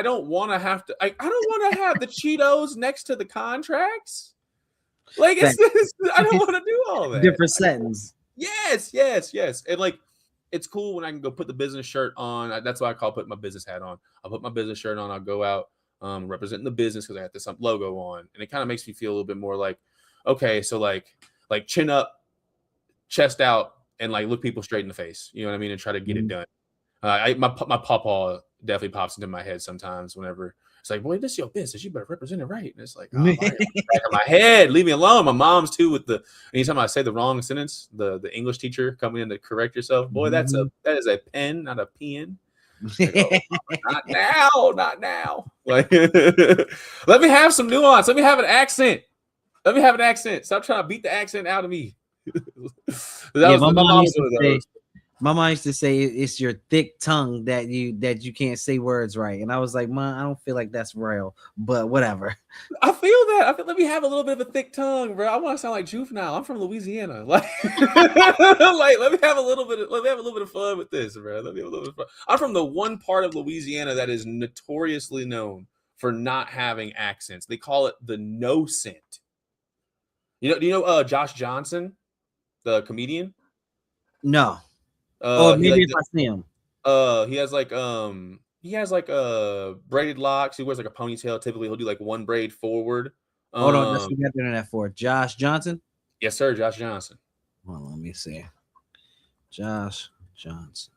don't want to have to. I don't want to have the Cheetos next to the contracts. I don't want to do all that. Different sentence. Yes. And it's cool when I can go put the business shirt on. That's why I call putting my business hat on. I'll put my business shirt on. I'll go out representing the business because I have this logo on, and it kind of makes me feel a little bit more okay, so chin up, chest out, and look people straight in the face. You know what I mean? And try to get it done. My pawpaw definitely pops into my head sometimes whenever it's boy, this is your business. You better represent it right. And it's back of my head. Leave me alone. My mom's too with anytime I say the wrong sentence, the English teacher coming in to correct yourself. Boy, that is a pen, not a pen. Not now. Let me have some nuance. Let me have an accent. Stop trying to beat the accent out of me. My mom used to say, My mom used to say it's your thick tongue that you can't say words right, and I was like, Mom, I don't feel like that's real, but whatever. I feel that. I feel let me have a little bit of a thick tongue, bro. I want to sound like Juvenile. I'm from Louisiana. Like, like let me have a little bit. Let me have a little bit of fun with this, bro. Let me have a little bit of fun. I'm from the one part of Louisiana that is notoriously known for not having accents. They call it the no scent. Do you know Josh Johnson, the comedian? No, or He maybe like if I see him. he has like braided locks. He wears like a ponytail. Typically, he'll do like one braid forward. Hold on, that's what you got the internet for. Josh Johnson. Yes, sir, Josh Johnson. Well, let me see. Josh Johnson.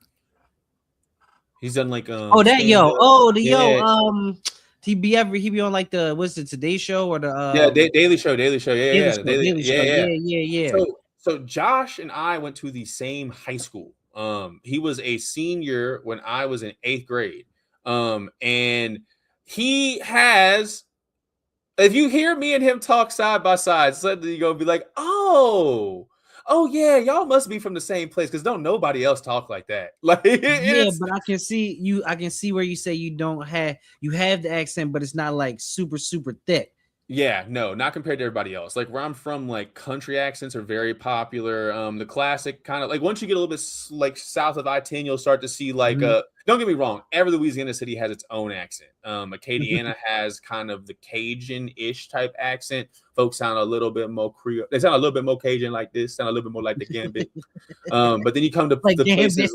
He's done like Oh, that yo. stand-up. Oh, the Yeah. yo. He be on like the what's the Today Show or the Daily Show. Yeah, Daily Show. Yeah. So Josh and I went to the same high school. He was a senior when I was in 8th grade. And he has, if you hear me and him talk side by side, suddenly you're gonna be like, oh yeah, y'all must be from the same place because don't nobody else talk like that. Like Yeah, it's but I can see you. I can see where you say you have the accent, but it's not like super super thick. Yeah, no, not compared to everybody else. Like where I'm from, like country accents are very popular. The classic kind of like once you get a little bit like south of I-10, you'll start to see like Mhm. don't get me wrong, every Louisiana city has its own accent. Acadiana has kind of the Cajun-ish type accent. Folks sound a little bit more Creole. They sound a little bit more Cajun like this, sound a little bit more like the Gambit. But then you come to Like the places,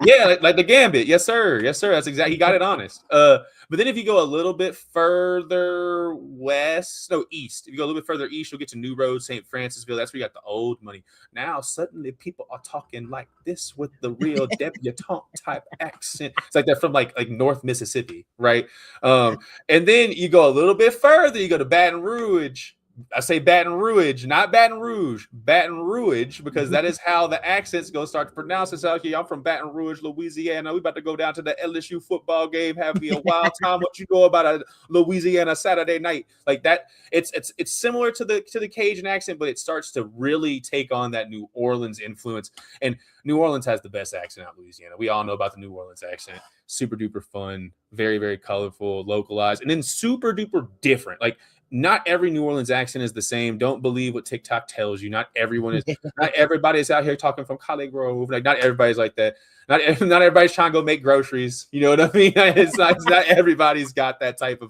yeah, like the Gambit. Yes, sir. Yes, sir. That's exactly. He got it honest. But then if you go a little bit further west, no, east. If you go a little bit further east, you'll get to New Road, St. Francisville. That's where you got the old money. Now suddenly people are talking like this with the real debutante type accent. It's like they're from like North Mississippi, right? And then you go a little bit further. You go to Baton Rouge. I say Baton Rouge, not Baton Rouge, Baton Rouge, because that is how the accent's gonna start to pronounce itself. Okay, I'm from Baton Rouge, Louisiana. We about to go down to the LSU football game, have me a wild time. What you know about a Louisiana Saturday night like that? It's similar to the Cajun accent, but it starts to really take on that New Orleans influence. And New Orleans has the best accent out of Louisiana. We all know about the New Orleans accent. Super duper fun, very very colorful, localized, and then super duper different. Like not every New Orleans accent is the same. Don't believe what TikTok tells you. Not everyone is. Not everybody is out here talking from College Grove. Like not everybody's like that. Not everybody's trying to go make groceries. You know what I mean? It's not everybody's got that type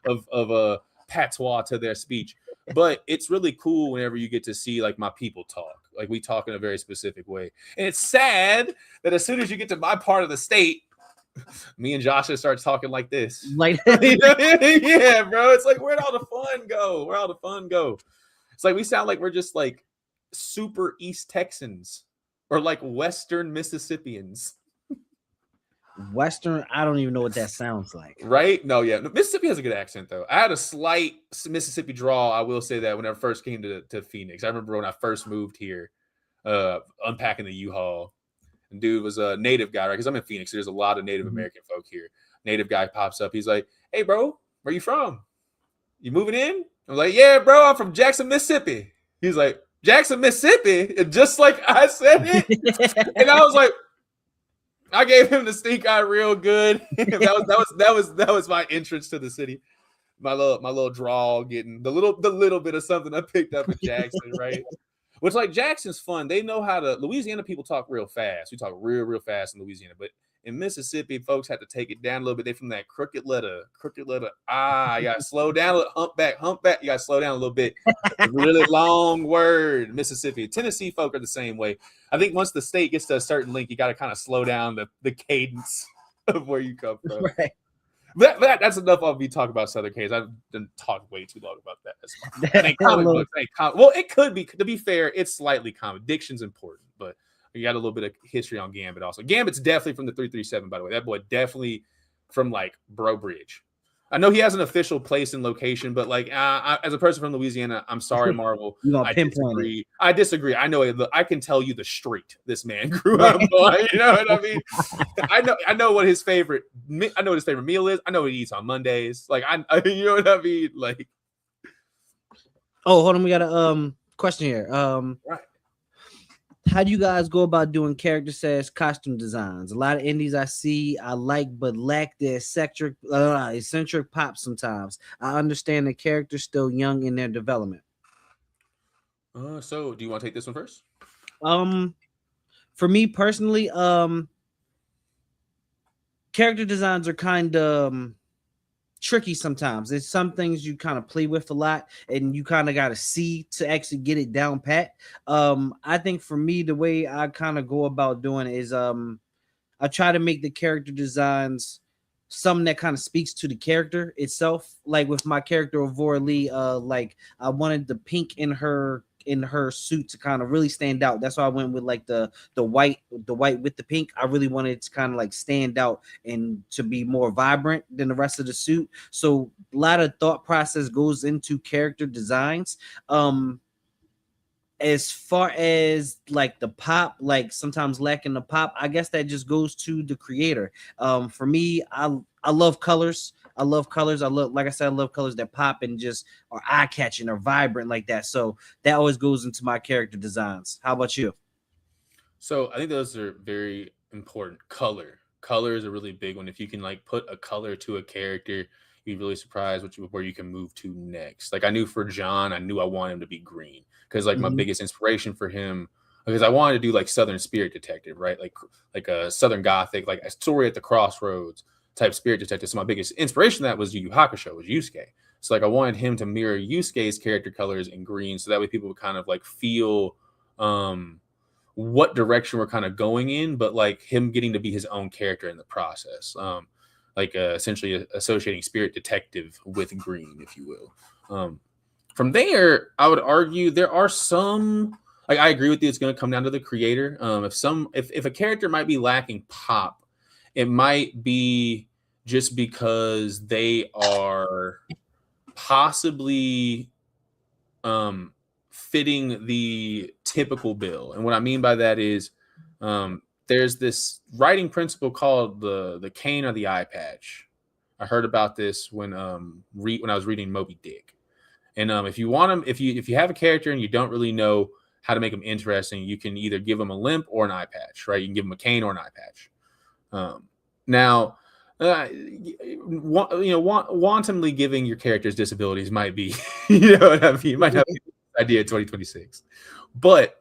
of patois to their speech. But it's really cool whenever you get to see like my people talk. Like we talk in a very specific way. And it's sad that as soon as you get to my part of the state, me and Joshua start talking like this. Like yeah, bro. It's like where'd all the fun go? Where'd all the fun go? It's like we sound like we're just like super East Texans or like Western Mississippians. Western, I don't even know what that sounds like. Right? No, yeah. Mississippi has a good accent though. I had a slight Mississippi drawl. I will say that when I first came to Phoenix. I remember when I first moved here, unpacking the U-Haul. And dude was a native guy, right? Because I'm in Phoenix. So there's a lot of Native American folk here. Native guy pops up. He's like, "Hey, bro, where you from? You moving in?" I'm like, "Yeah, bro, I'm from Jackson, Mississippi." He's like, "Jackson, Mississippi?" And just like I said it. And I was like, I gave him the stink eye real good. that was my entrance to the city. My little drawl, getting the little bit of something I picked up in Jackson, right? Which like Jackson's fun. They know how to. Louisiana people talk real fast. We talk real fast in Louisiana, but in Mississippi, folks have to take it down a little bit. They from that crooked letter. You gotta slow down a little. Humpback. You gotta slow down a little bit. Really long word. Mississippi, Tennessee folk are the same way. I think once the state gets to a certain length, you got to kind of slow down the cadence of where you come from. Right. That's enough of me talking about Southern Canes. I've been talking way too long about that. It ain't comic books. Well, it could be. To be fair, it's slightly comic. Diction's important, but you got a little bit of history on Gambit also. Gambit's definitely from the 337, by the way. That boy definitely from like Bro Bridge. I know he has an official place and location, but like as a person from Louisiana, I'm sorry, Marvel. I disagree. I know. I can tell you the street this man grew up on. You know what I mean? I know what his favorite. I know what his favorite meal is. I know what he eats on Mondays. Like you know what I mean? Like, oh, hold on. We got a question here. Right. How do you guys go about doing character sets, costume designs? A lot of indies I see I like, but lack the eccentric pop sometimes. I understand the characters still young in their development. So do you want to take this one first? Um, for me personally, character designs are kind of tricky sometimes. There's some things you kind of play with a lot and you kind of got to see to actually get it down pat. I think for me, the way I kind of go about doing it is I try to make the character designs something that kind of speaks to the character itself. Like with my character Avora Lee, like I wanted the pink in her suit to kind of really stand out. That's why I went with like the white with the pink. I really wanted it to kind of like stand out and to be more vibrant than the rest of the suit. So a lot of thought process goes into character designs. As far as like the pop, like sometimes lacking the pop, I guess that just goes to the creator. For me, I love colors. I love colors. I love, like I said, I love colors that pop and just are eye catching or vibrant like that. So that always goes into my character designs. How about you? So I think those are very important. Color is a really big one. If you can like put a color to a character, you'd be really surprised where you can move to next. Like I knew for John, I knew I wanted him to be green because like my Mhm. biggest inspiration for him, because I wanted to do like Southern Spirit Detective, right? Like a Southern Gothic, like a story at the crossroads type Spirit Detective. So my biggest inspiration that was Yu Yu Hakusho, was Yusuke. So like I wanted him to mirror Yusuke's character colors in green, so that way people would kind of like feel um what direction we're kind of going in, but like him getting to be his own character in the process. Like essentially associating Spirit Detective with green, if you will. From there, I would argue there are some. Like I agree with you, it's going to come down to the creator. If a character might be lacking pop, it might be just because they are possibly um, fitting the typical bill. And what I mean by that is there's this writing principle called the cane or the eye patch. I heard about this when when I was reading Moby Dick. And if you want them, if you have a character and you don't really know how to make them interesting, you can either give them a limp or an eye patch, right? You can give them a cane or an eye patch. Now, wantonly giving your characters disabilities might be, you know what I mean, might not be the idea of 2026, but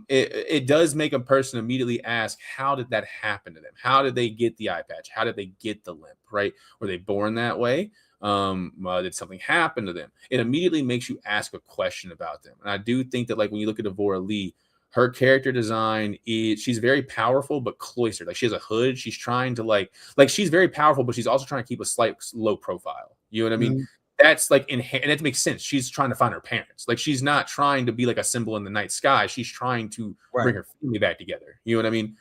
it does make a person immediately ask, how did that happen to them? How did they get the eye patch? How did they get the limp? Right? Were they born that way? Did something happen to them? It immediately makes you ask a question about them, and I do think that like when you look at Devora Lee, her character design is, she's very powerful but cloistered. Like she has a hood. She's trying to like she's very powerful, but she's also trying to keep a slight low profile. You know what I mean? Mhm. That's like inherent, and that makes sense. She's trying to find her parents. Like she's not trying to be like a symbol in the night sky. She's trying to Right. bring her family back together. You know what I mean?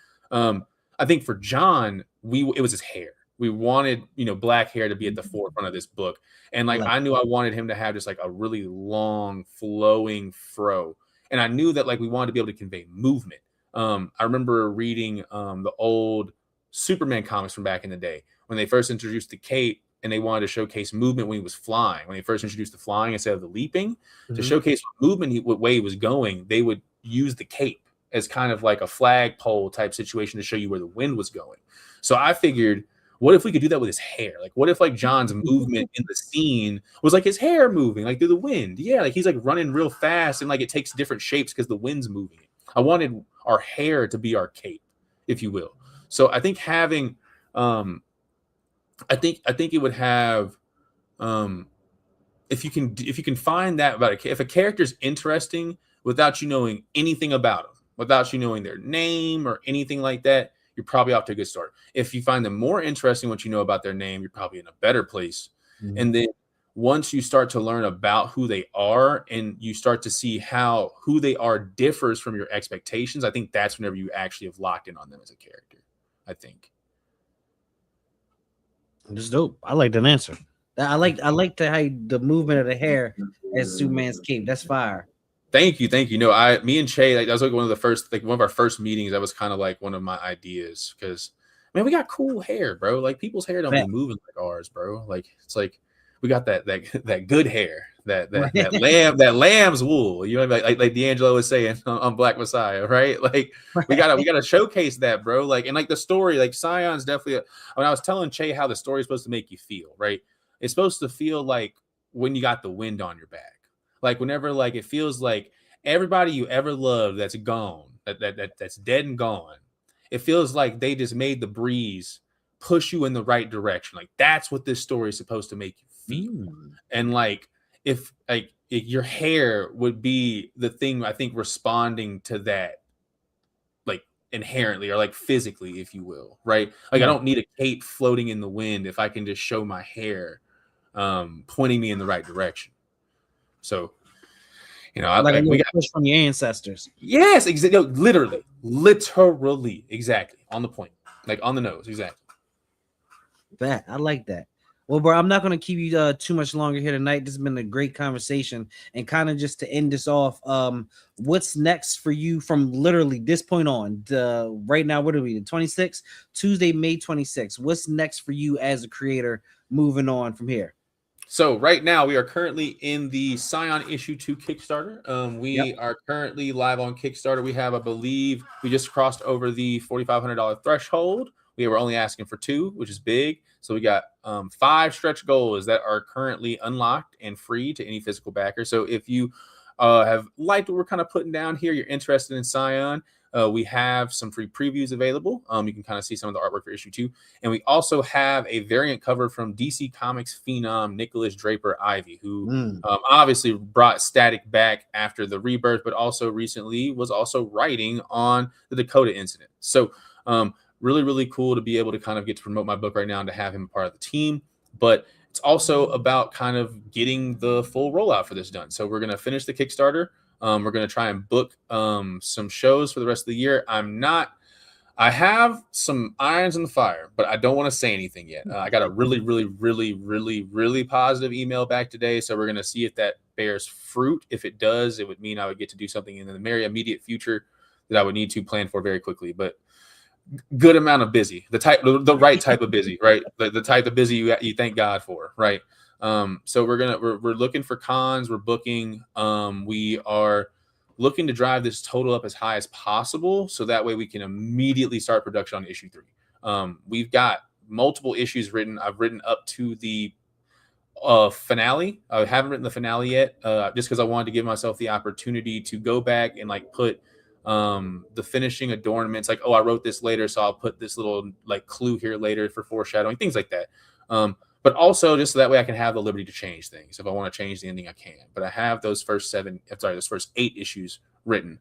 I think for John, it was his hair. We wanted, black hair to be at the forefront of this book. And I like like I knew I wanted him to have just like a really long flowing fro, and I knew that like we wanted to be able to convey movement. I remember reading the old Superman comics from back in the day when they first introduced the cape, and they wanted to showcase movement when he was flying. When they first introduced the flying instead of the leaping, to Mhm. showcase what movement, what way he was going, they would use the cape as kind of like a flagpole type situation to show you where the wind was going. So I figured, what if we could do that with his hair? Like, what if like John's movement in the scene was like his hair moving, like through the wind? Yeah, like he's like running real fast and like it takes different shapes because the wind's moving it. I wanted our hair to be our cape, if you will. So I think having, I think it would have, um, if you can find that about if a character's interesting without you knowing anything about them, without you knowing their name or anything like that, you're probably off to a good start. If you find them more interesting once you know about their name, you're probably in a better place. Mhm. And then once you start to learn about who they are and you start to see how who they are differs from your expectations, I think that's whenever you actually have locked in on them as a character. I think. That's dope. I like that answer. I like the how the movement of the hair as Superman's cape. That's fire. Thank you. No, me and Che, like that was like one of the first, like one of our first meetings. That was kind of like one of my ideas because, man, we got cool hair, bro. Like people's hair don't be Fact. moving like ours, bro. Like it's like we got that that good hair. that lamb's wool. You know, like D'Angelo was saying on Black Messiah, right? Like we gotta showcase that, bro. Like, and like the story, like Scion's definitely. When I was telling Che how the story is supposed to make you feel, right? It's supposed to feel like when you got the wind on your back, like whenever like it feels like everybody you ever loved that's gone, that's dead and gone. It feels like they just made the breeze push you in the right direction. Like that's what this story is supposed to make you feel. And like if your hair would be the thing, I think, responding to that, like inherently or like physically, if you will, right? Like I don't need a cape floating in the wind if I can just show my hair pointing me in the right direction. So, you know, like we got push from your ancestors. Yes, exactly. Literally, exactly on the point, like on the nose, exactly. That I like that. Well, bro, I'm not going to keep you too much longer here tonight. This has been a great conversation. And kind of just to end this off, what's next for you from literally this point on? Right now, what are we, the 26th? Tuesday, May 26th. What's next for you as a creator moving on from here? So right now, we are currently in the Scion issue 2 Kickstarter. We are currently live on Kickstarter. We have, I believe, we just crossed over the $4,500 threshold. We were only asking for 2, which is big. So we got 5 stretch goals that are currently unlocked and free to any physical backer. So if you have liked what we're kind of putting down here, you're interested in Scion, we have some free previews available. You can kind of see some of the artwork for issue 2. And we also have a variant cover from DC Comics phenom Nicholas Draper Ivey, who obviously brought Static back after the rebirth, but also recently was also writing on the Dakota incident. So really, really cool to be able to kind of get to promote my book right now and to have him part of the team. But it's also about kind of getting the full rollout for this done. So we're going to finish the Kickstarter. We're going to try and book some shows for the rest of the year. I have some irons in the fire, but I don't want to say anything yet. I got a really, really, really, really, really positive email back today. So we're going to see if that bears fruit. If it does, it would mean I would get to do something in the very immediate future that I would need to plan for very quickly. But good amount of busy, the right type of busy, right? The type of busy you thank God for, right? So we're looking for cons, we're booking, we are looking to drive this total up as high as possible, so that way we can immediately start production on issue 3. We've got multiple issues written. I've written up to the finale. I haven't written the finale yet, just because I wanted to give myself the opportunity to go back and like put the finishing adornments, like, oh, I wrote this later, so I'll put this little like clue here later for foreshadowing, things like that. But also just so that way I can have the liberty to change things. If I want to change the ending, I can. But I have those first 8 issues written.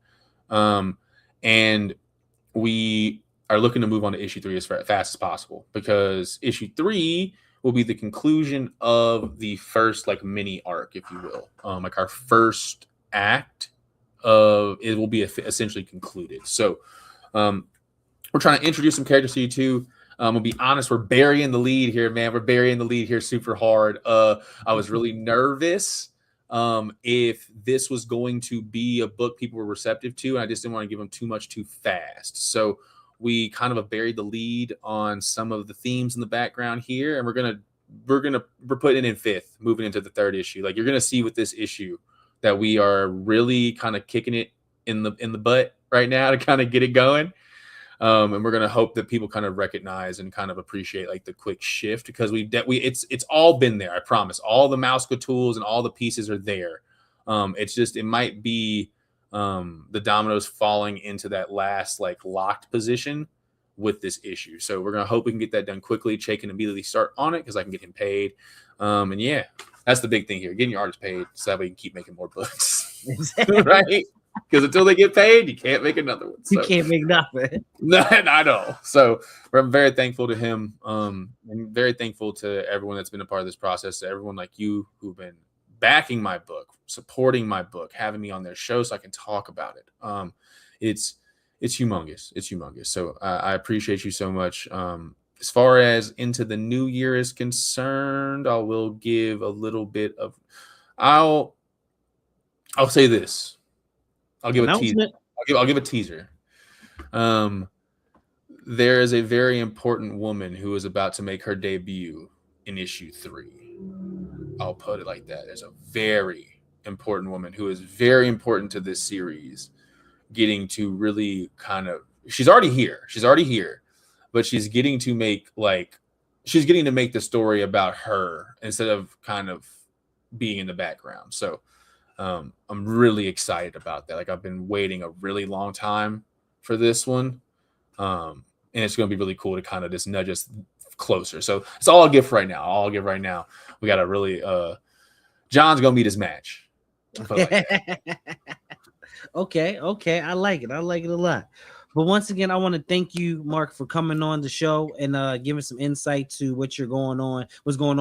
And we are looking to move on to issue 3 as fast as possible, because issue 3 will be the conclusion of the first like mini arc, if you will. Like our first act of it will be essentially concluded. So we're trying to introduce some characters to you too. I'll be honest, we're burying the lead here, man. We're burying the lead here super hard. I was really nervous if this was going to be a book people were receptive to, and I just didn't want to give them too much too fast. So we kind of have buried the lead on some of the themes in the background here, and we're putting it in 5th, moving into the 3rd issue. Like you're gonna see with this issue that we are really kind of kicking it in the butt right now to kind of get it going. And we're going to hope that people kind of recognize and kind of appreciate like the quick shift, because it's all been there. I promise. All the Mouska tools and all the pieces are there. It's just, it might be the dominoes falling into that last like locked position with this issue. So we're going to hope we can get that done quickly. Che can immediately start on it because I can get him paid. And yeah, that's the big thing here. Getting your artists paid so that way you can keep making more books. Right? Because until they get paid, you can't make another one. So. You can't make nothing. I know. So I'm very thankful to him. I'm very thankful to everyone that's been a part of this process, to everyone like you who've been backing my book, supporting my book, having me on their show so I can talk about it. It's humongous. It's humongous. So I appreciate you so much. As far as into the new year is concerned, I will give a little bit of, I'll say this. I'll give a teaser. I'll give a teaser. There is a very important woman who is about to make her debut in issue 3. I'll put it like that. There's a very important woman who is very important to this series getting to really kind of, she's already here. She's already here, but she's getting to make the story about her instead of kind of being in the background. So I'm really excited about that. Like, I've been waiting a really long time for this one. And it's going to be really cool to kind of just nudge us closer. So it's all I'll give right now. All I'll give right now. We got to really, John's going to beat his match. Okay. Okay. I like it. I like it a lot. But once again, I want to thank you, Mark, for coming on the show and giving some insight to what's going on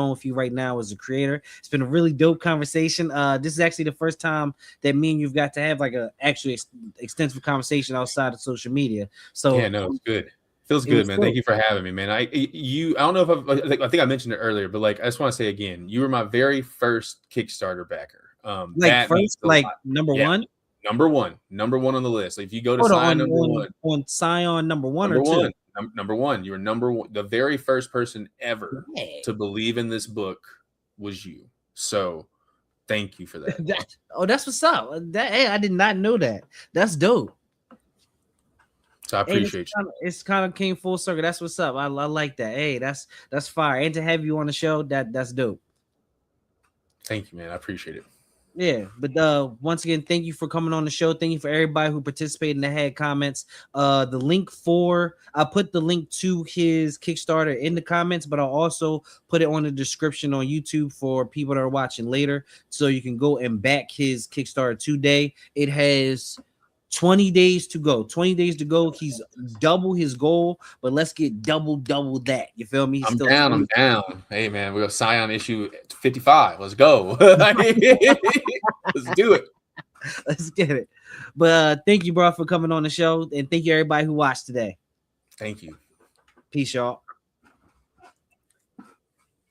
with you right now as a creator. It's been a really dope conversation. This is actually the first time that me and you've got to have like a actually extensive conversation outside of social media. So yeah, no, it's good. Feels good, man. Thank you for having me, man. I don't know if I think I mentioned it earlier, but like, I just want to say again, you were my very first Kickstarter backer. Like first, like number one. Number one on the list. If you go to Scion on Scion number one or two? Number one. You were number one. The very first person ever to believe in this book was you. So thank you for that. That's what's up. Hey, I did not know that. That's dope. So I appreciate you. It's kind of came full circle. That's what's up. I like that. Hey, that's fire. And to have you on the show, that's dope. Thank you, man. I appreciate it. Yeah, but once again, thank you for coming on the show. Thank you for everybody who participated and had comments. I put the link to his Kickstarter in the comments, but I'll also put it on the description on YouTube for people that are watching later, so you can go and back his Kickstarter today. It has 20 days to go. 20 days to go. He's double his goal, but let's get double that. You feel me? I'm down. Hey, man, we got Scion issue 55. Let's go. Let's do it. Let's get it. But thank you, bro, for coming on the show. And thank you, everybody who watched today. Thank you. Peace, y'all.